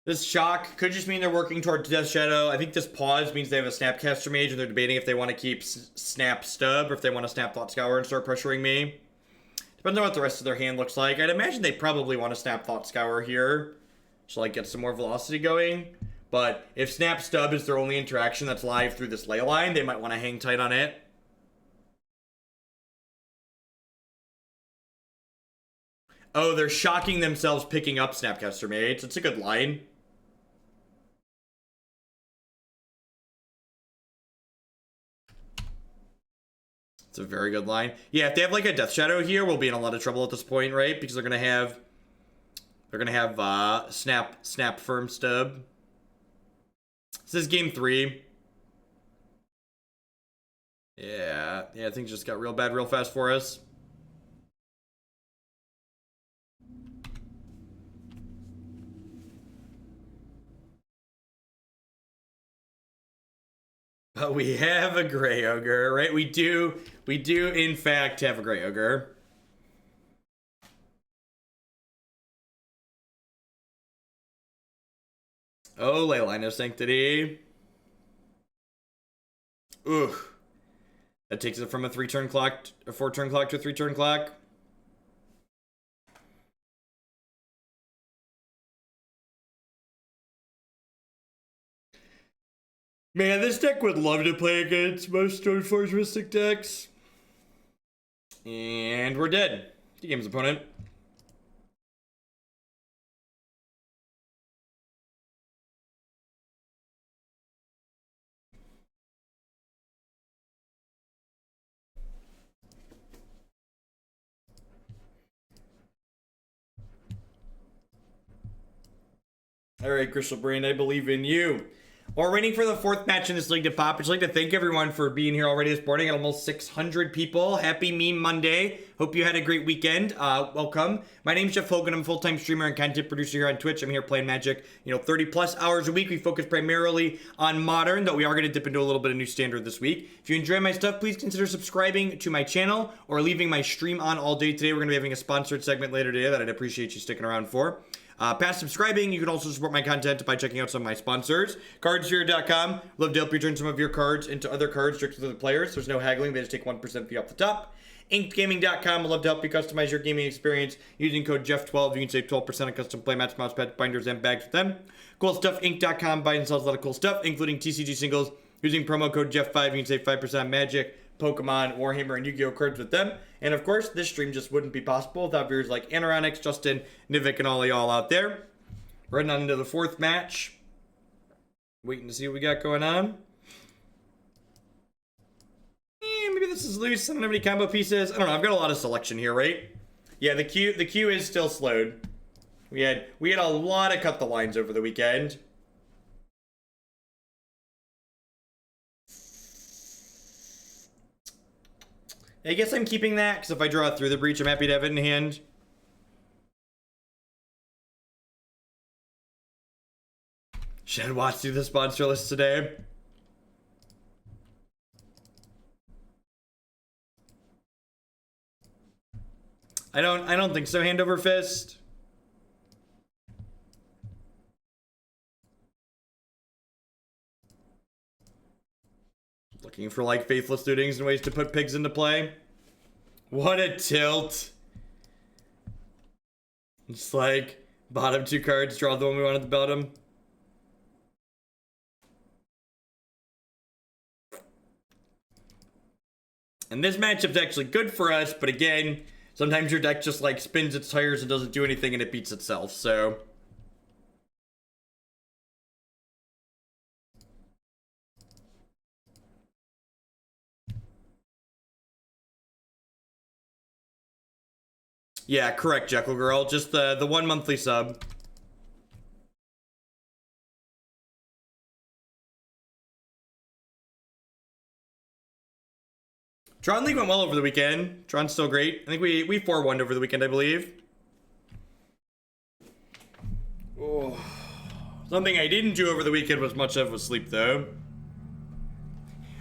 This shock could just mean they're working toward Death Shadow. I think this pause means they have a Snapcaster Mage and they're debating if they want to keep Snap Stub or if they want to Snap Thought Scour and start pressuring me. Depends on what the rest of their hand looks like. I'd imagine they probably want to snap Thought Scour here. So, like, get some more velocity going. But if Snap Stub is their only interaction that's live through this Leyline, they might want to hang tight on it. Oh, they're shocking themselves picking up Snapcaster Mates. It's a good line. It's a very good line. Yeah, if they have like a Death Shadow here, we'll be in a lot of trouble at this point, right? Because they're gonna have Snap Firm Stub. This is game 3. Yeah, things just got real bad real fast for us. But we have a Gray Ogre, right? We do in fact have a Gray Ogre. Oh, Leyline of Sanctity. Ugh. That takes it from a 4-turn clock to a 3-turn clock. Man, this deck would love to play against most Stoneforge Mystic decks. And we're dead. The game's opponent. Alright, Griselbrand, I believe in you. We're waiting for the 4th match in this league to pop. I'd just like to thank everyone for being here already this morning at almost 600 people. Happy Meme Monday. Hope you had a great weekend. Welcome. My name's Jeff Hogan. I'm a full-time streamer and content producer here on Twitch. I'm here playing Magic, 30 plus hours a week. We focus primarily on Modern, though we are going to dip into a little bit of new Standard this week. If you enjoy my stuff, please consider subscribing to my channel or leaving my stream on all day today. We're going to be having a sponsored segment later today that I'd appreciate you sticking around for. Past subscribing, you can also support my content by checking out some of my sponsors. Cardsphere.com. Love to help you turn some of your cards into other cards directly to the players. There's no haggling. They just take 1% fee off the top. InkedGaming.com. Love to help you customize your gaming experience using code Jeff12. You can save 12% on custom playmats, mousepads, binders, and bags with them. CoolStuffInc.com. Buys and sells a lot of cool stuff, including TCG singles. Using promo code Jeff5, you can save 5% on Magic, Pokemon, Warhammer, and Yu-Gi-Oh! Cards with them. And of course, this stream just wouldn't be possible without viewers like Anoronix, Justin, Nivik, and all y'all out there. We're heading on into the 4th match. Waiting to see what we got going on. Maybe this is loose. I don't have any combo pieces. I don't know. I've got a lot of selection here, right? Yeah, the queue is still slowed. We had a lot of cut the lines over the weekend. I guess I'm keeping that, because if I draw it through the breach, I'm happy to have it in hand. Should watch through the sponsor list today. I don't think so. Hand over fist. Looking for like Faithless Lootings and ways to put pigs into play. What a tilt. It's like bottom 2 cards, draw the one we want at the bottom. And this matchup's actually good for us, but again, sometimes your deck just like spins its tires and doesn't do anything and it beats itself, so. Yeah, correct, Jekyll Girl. Just the 1 monthly sub. Tron League went well over the weekend. Tron's still great. I think we 4-1'd over the weekend, I believe. Oh. Something I didn't do over the weekend was much of was sleep, though.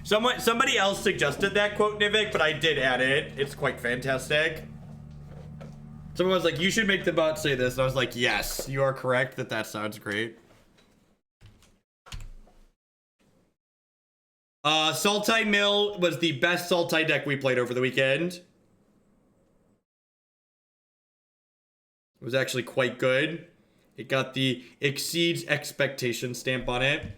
Somebody else suggested that quote, Nivik, but I did add it. It's quite fantastic. Someone was like, you should make the bot say this. And I was like, yes, you are correct that sounds great. Sultai Mill was the best Sultai deck we played over the weekend. It was actually quite good. It got the exceeds expectation stamp on it.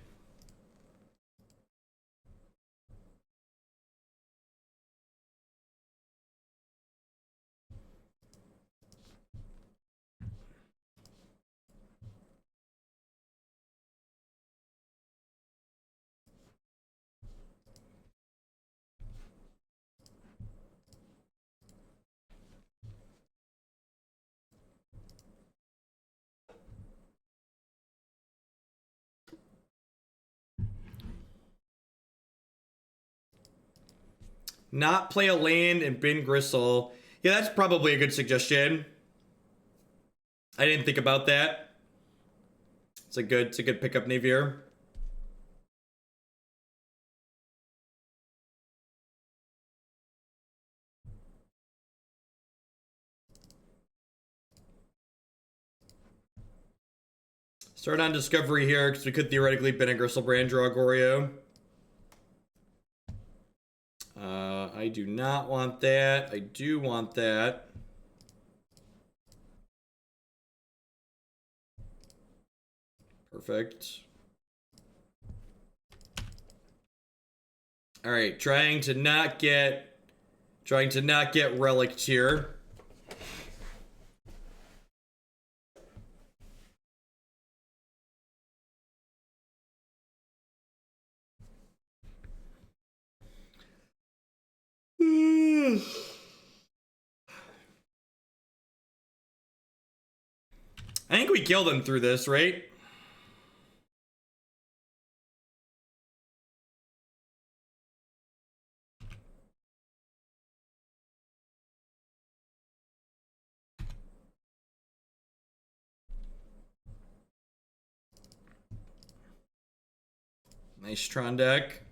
Not play a land and bin Gristle. Yeah, that's probably a good suggestion. I didn't think about that. It's a good pickup, Navier. Start on Discovery here, because we could theoretically bin a Griselbrand, draw a Goryo. I do not want that. I do want that. Perfect. All right, trying to not get relicked here. I think we killed him through this, right? Nice Tron deck.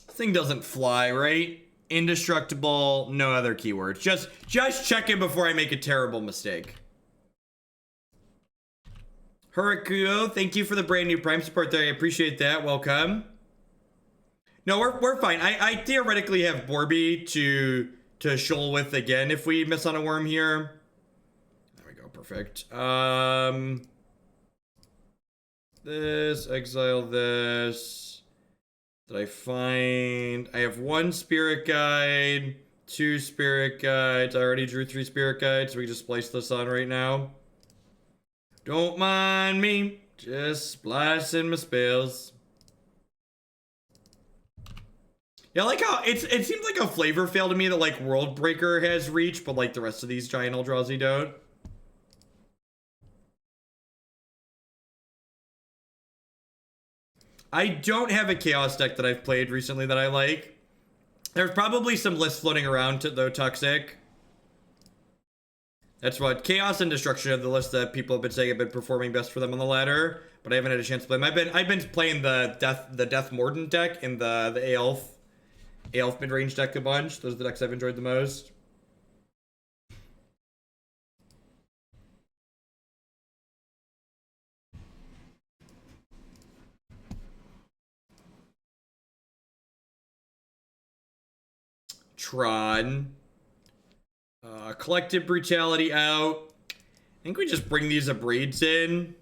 Thing doesn't fly, right? Indestructible, no other keywords. Just check it before I make a terrible mistake. Hurrikuo, thank you for the brand new Prime support there. I appreciate that. Welcome. No, we're fine. I theoretically have Borby to shoal with again if we miss on a worm here. There we go. Perfect. This, exile this. Did I find... I have 1 Spirit Guide, 2 Spirit Guides. I already drew 3 Spirit Guides, so we can just splice this on right now. Don't mind me, just splicing my spells. Yeah, I like how it seems like a flavor fail to me that like World Breaker has reach, but like the rest of these giant Eldrazi don't. I don't have a Chaos deck that I've played recently that I like. There's probably some lists floating around though, Toxic. That's what Chaos and Destruction of the list that people have been saying have been performing best for them on the ladder, but I haven't had a chance to play them. I've been playing the Death Mordant deck in the Aelf mid-range deck a bunch. Those are the decks I've enjoyed the most. Tron. Collective Brutality out. I think we just bring these Abrades in.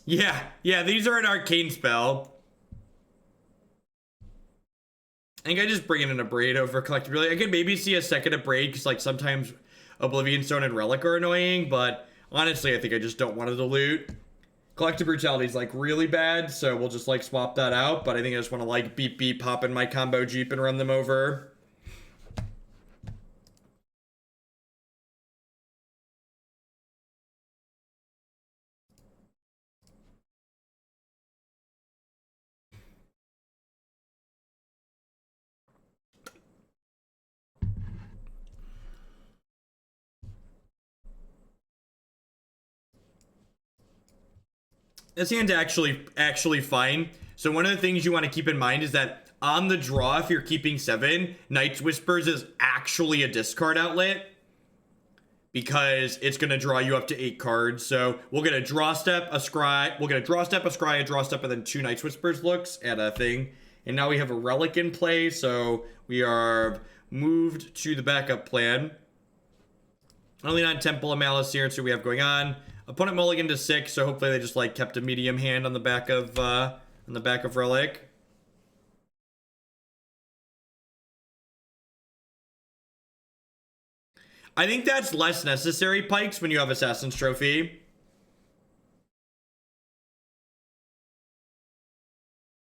Yeah, these are an arcane spell. I think I just bring in an Abrade over Collective Brutality. I could maybe see a second Abrade, because like sometimes Oblivion Stone and Relic are annoying, but honestly, I think I just don't want to loot. Collective Brutality is like really bad, so we'll just like swap that out, but I think I just want to like beep pop in my combo Jeep and run them over. This hand's actually fine. So one of the things you want to keep in mind is that on the draw, if you're keeping 7, Night's Whispers is actually a discard outlet, because it's going to draw you up to 8 cards. So we'll get a draw step, a scry. We'll get a draw step, a scry, a draw step, and then 2 Night's Whispers looks at a thing. And now we have a relic in play, so we are moved to the backup plan. Only on Temple of Malice here, so we have going on. Opponent mulligan to 6, so hopefully they just like kept a medium hand on the back of relic. I think that's less necessary, Pikes, when you have Assassin's Trophy.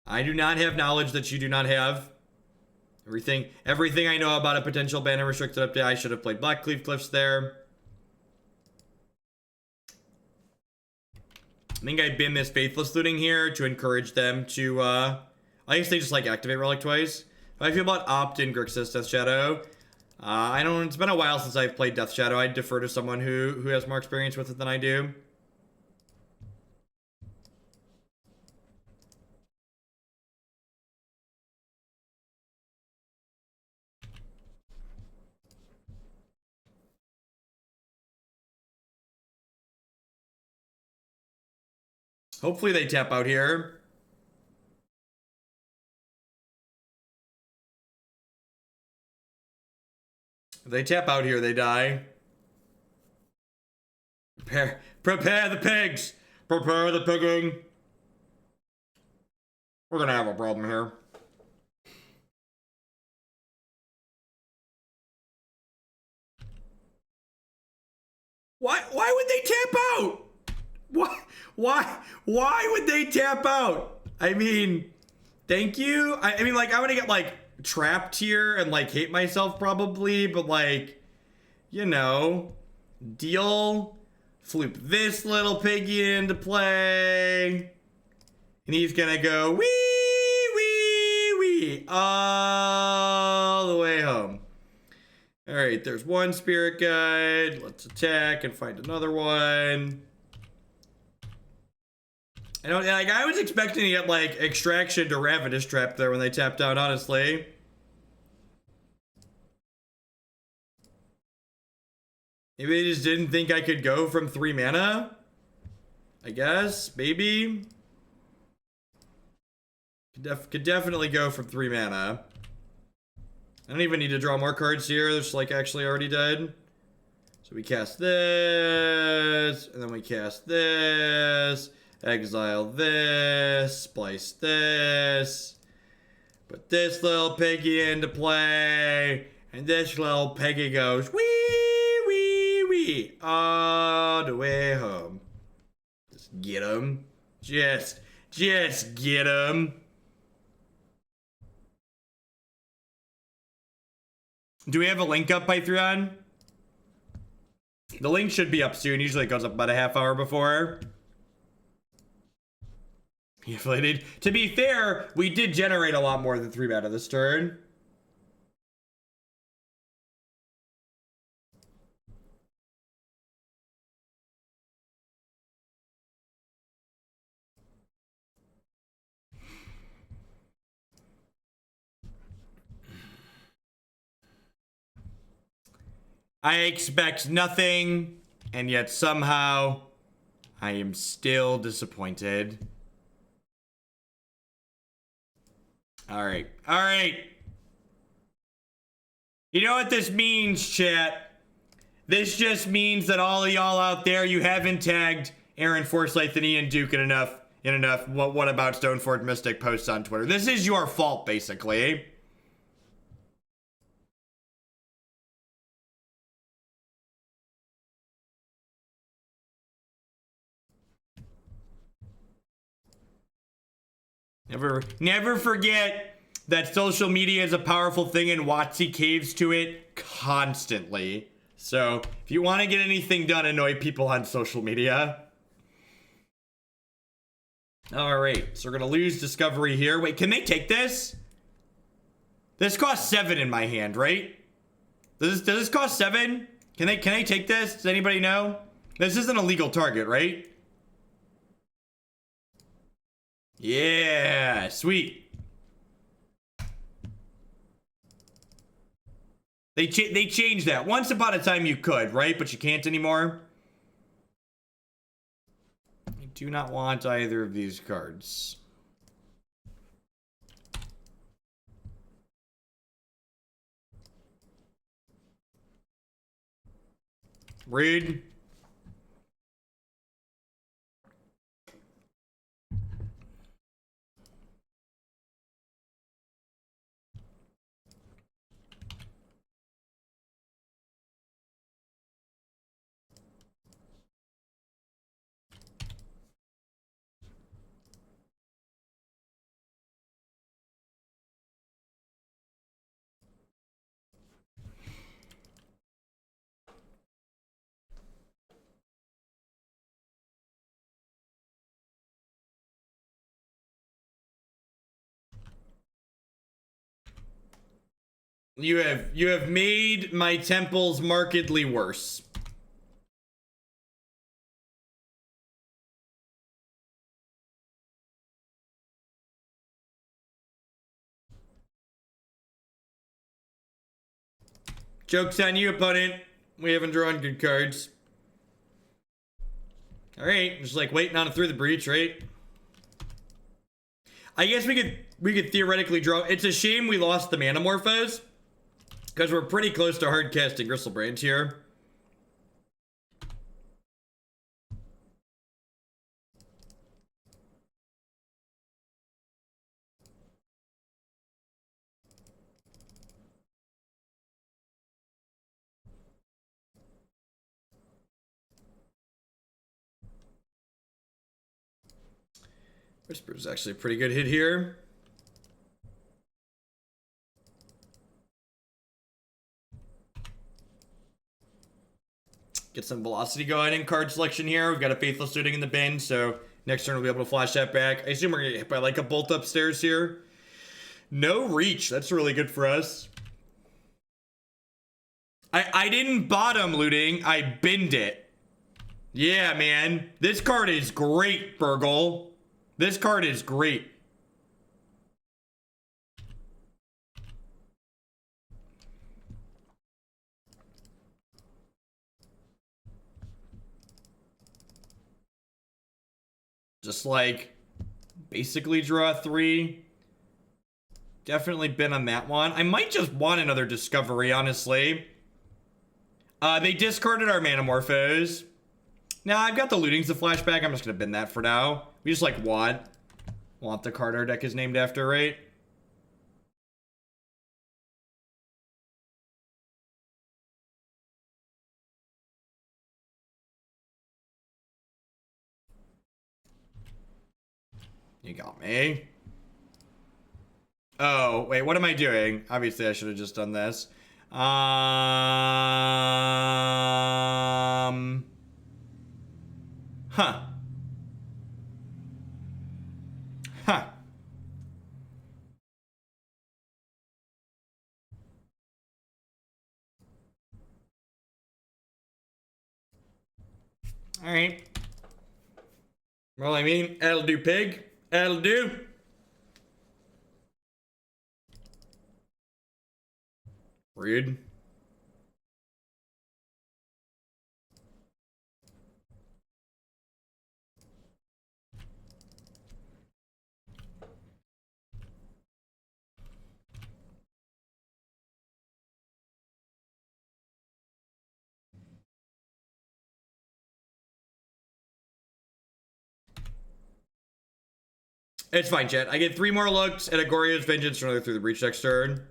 I do not have knowledge that you do not have. Everything I know about a potential ban and restricted update, I should have played Blackcleave Cliffs there. I think I bin this Faithless Looting here to encourage them to, I guess they just like activate Relic twice. How I feel about opt-in Grixis Death Shadow. I don't, it's been a while since I've played Death Shadow. I'd defer to someone who has more experience with it than I do. Hopefully they tap out here. If they tap out here, they die. Prepare the pigs! Prepare the pigging! We're gonna have a problem here. Why would they tap out? Why would they tap out? I mean, thank you. I mean, like, I'm gonna get, like, trapped here and, like, hate myself probably, but, like, you know, deal, flip this little piggy into play, and he's gonna go wee all the way home. All right, there's one Spirit Guide. Let's attack and find another one. I was expecting to get, like, Extraction to Ravenous Trap there when they tapped out, honestly. Maybe they just didn't think I could go from 3 mana? I guess, maybe. Could definitely go from 3 mana. I don't even need to draw more cards here. They're just, like, actually already dead. So we cast this, and then we cast this. Exile this, splice this, put this little piggy into play, and this little piggy goes wee all the way home. Just get him. Just get him. Do we have a link up, Python? The link should be up soon. Usually it goes up about a half hour before. To be fair, we did generate a lot more than 3 mana this turn. I expect nothing, and yet somehow I am still disappointed. All right. You know what this means, chat? This just means that all of y'all out there, you haven't tagged Aaron Forsyth and Ian Duke in enough what about Stoneforge Mystic posts on Twitter. This is your fault, basically. Never forget that social media is a powerful thing and WotC caves to it constantly. So, if you want to get anything done, annoy people on social media. Alright, so we're going to lose Discovery here. Wait, can they take this? This costs 7 in my hand, right? Does this cost 7? Can they take this? Does anybody know? This isn't a legal target, right? Yeah, sweet. They changed that. Once upon a time you could, right? But you can't anymore. I do not want either of these cards. Read. You have made my temples markedly worse. Joke's on you, opponent. We haven't drawn good cards. Alright, just like waiting on it through the breach, right? I guess we could theoretically draw. It's a shame we lost the Manamorphose, because we're pretty close to hard casting Griselbrand here. Whisper's actually a pretty good hit here. Get some velocity going in card selection here. We've got a Faithless Looting in the bin, so next turn we'll be able to flash that back. I assume we're gonna get hit by like a bolt upstairs here. No reach. That's really good for us. I didn't bottom looting. I binned it. Yeah, man. This card is great, Burgle. This card is great. Just like basically draw 3. Definitely been on that one. I might just want another discovery, honestly. They discarded our Manamorphose. Nah, I've got the lootings to flashback. I'm just gonna bin that for now. We just like want the card our deck is named after, right? You got me. Oh, wait, what am I doing? Obviously, I should have just done this. Huh. Huh. Alright. Well, I mean, that'll do, pig. That'll do. Rude. It's fine, chat. I get 3 more looks at a Goryo's Vengeance through the breach next turn.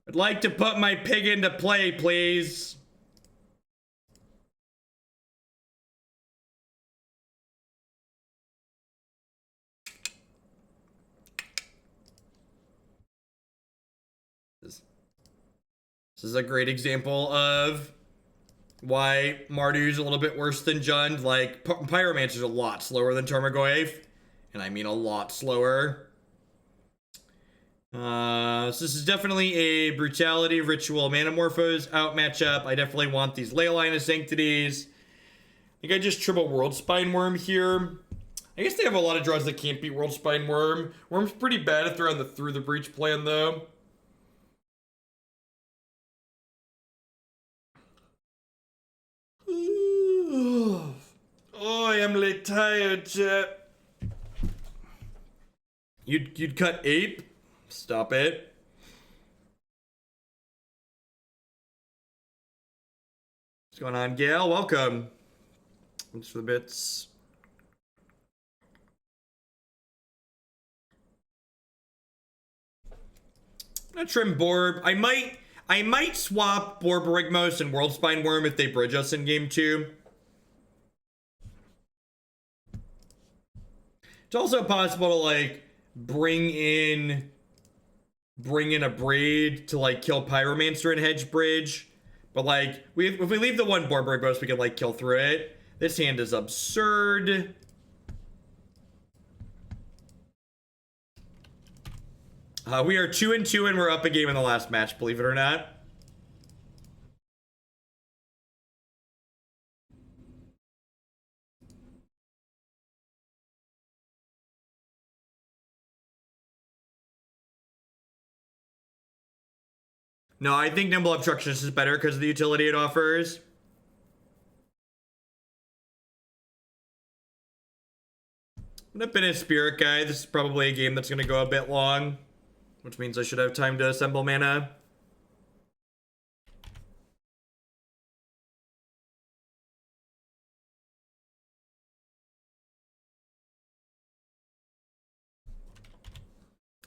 I'd like to put my pig into play, please. This is a great example of why Mardu's a little bit worse than Jund. Like, Pyromancer's a lot slower than Tarmogoyf. And I mean a lot slower. So this is definitely a Brutality Ritual Manamorphose out matchup. I definitely want these Leyline of Sanctities. think I just triple Worldspine Wurm here. I guess they have a lot of draws that can't beat Worldspine Wurm. Wurm's pretty bad if they're on the Through the Breach plan, though. Oh, I am late tired, chat. You'd cut ape? Stop it. What's going on, Gail? Welcome. Thanks for the bits. I'm gonna trim Borb. I might swap Borborygmos and Worldspine Wurm if they bridge us in game 2. It's also possible to like bring in Abrade to like kill Pyromancer and hedge bridge. But like if we leave the one Borborygmos, we can like kill through it. This hand is absurd. We are 2-2 and we're up a game in the last match, believe it or not. No, I think Nimble Obstructionist is better because of the utility it offers. I'm gonna pin a Spirit Guide. This is probably a game that's gonna go a bit long, which means I should have time to assemble mana.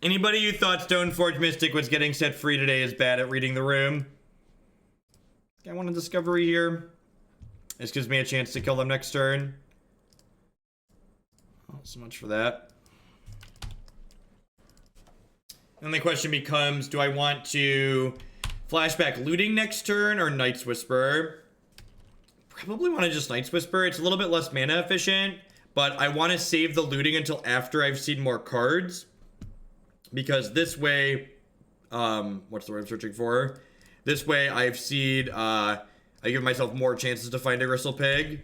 Anybody who thought Stoneforge Mystic was getting set free today is bad at reading the room. I want a discovery here. This gives me a chance to kill them next turn. Oh, so much for that. And the question becomes, do I want to flashback looting next turn or Night's Whisper? Probably want to just Night's Whisper. It's a little bit less mana efficient, but I want to save the looting until after I've seen more cards. Because this way, what's the word I'm searching for? This way I've seen, I give myself more chances to find a Gristle Pig.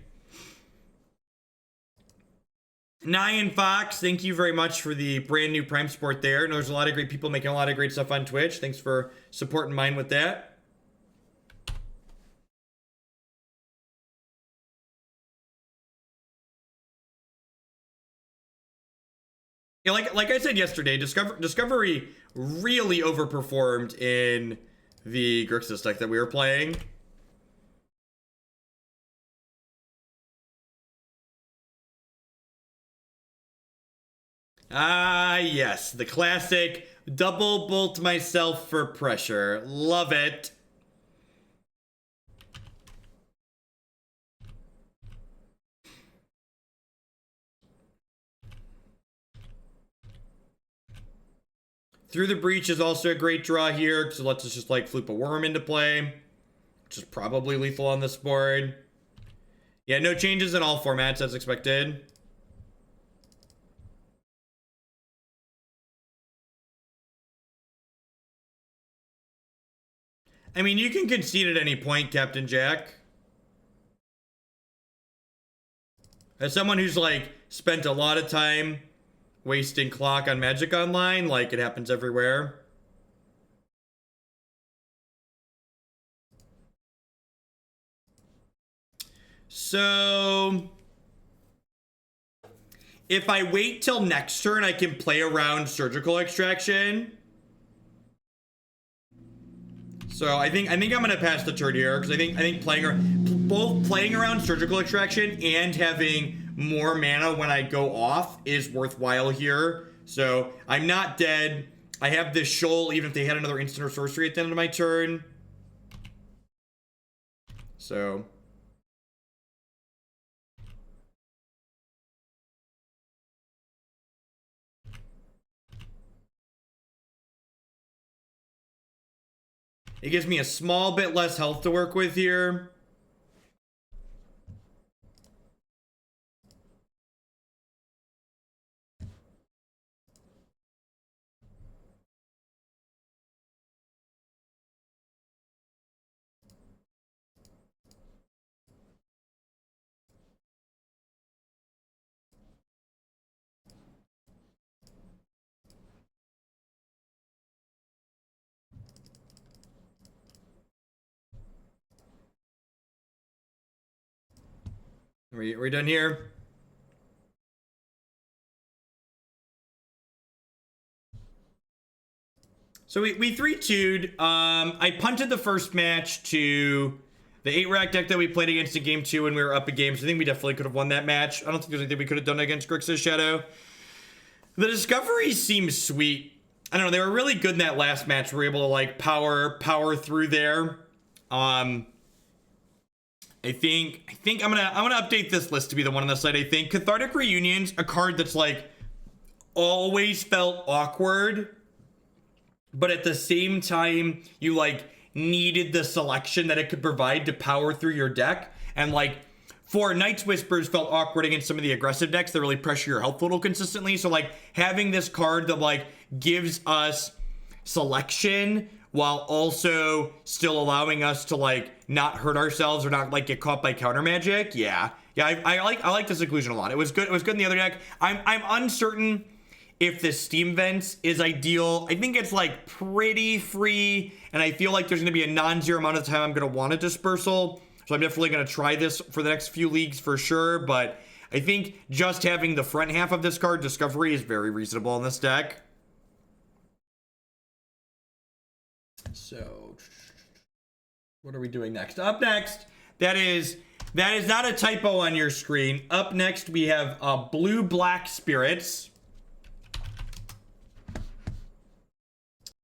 Nyan Fox, thank you very much for the brand new Prime support there. And there's a lot of great people making a lot of great stuff on Twitch. Thanks for supporting mine with that. Yeah, like I said yesterday, Discovery really overperformed in the Grixis deck that we were playing. Ah, yes, the classic double bolt myself for pressure. Love it. Through the Breach is also a great draw here, because it lets us just like floop a worm into play, which is probably lethal on this board. Yeah, no changes in all formats as expected. I mean, you can concede at any point, Captain Jack. As someone who's like spent a lot of time wasting clock on Magic Online, like it happens everywhere. So if I wait till next turn, I can play around Surgical Extraction. So I think I'm gonna pass the turn here because I think both playing around Surgical Extraction and having more mana when I go off is worthwhile here. So I'm not dead. I have this Shoal even if they had another instant or sorcery at the end of my turn. So it gives me a small bit less health to work with here. we done here? So we 3-2'd. I punted the first match to the 8-rack deck that we played against in game 2 when we were up a game. So I think we definitely could have won that match. I don't think there's anything we could have done against Grixis Shadow. The discovery seems sweet. I don't know. They were really good in that last match. We were able to like power through there. I think I'm gonna update this list to be the one on the site. I think Cathartic Reunion's a card that's like always felt awkward, but at the same time you like needed the selection that it could provide to power through your deck. And like for Night's Whispers felt awkward against some of the aggressive decks that really pressure your health total consistently. So like having this card that like gives us selection while also still allowing us to like not hurt ourselves or not like get caught by counter magic. Yeah, I like this inclusion a lot. It was good in the other deck. I'm uncertain if the Steam Vents is ideal. I think it's like pretty free, and I feel like there's gonna be a non-zero amount of time I'm gonna want a Dispersal. So I'm definitely gonna try this for the next few leagues for sure, but I think just having the front half of this card, Discovery, is very reasonable in this deck. So what are we doing next? Up next, that is not a typo on your screen. Up next we have blue black spirits.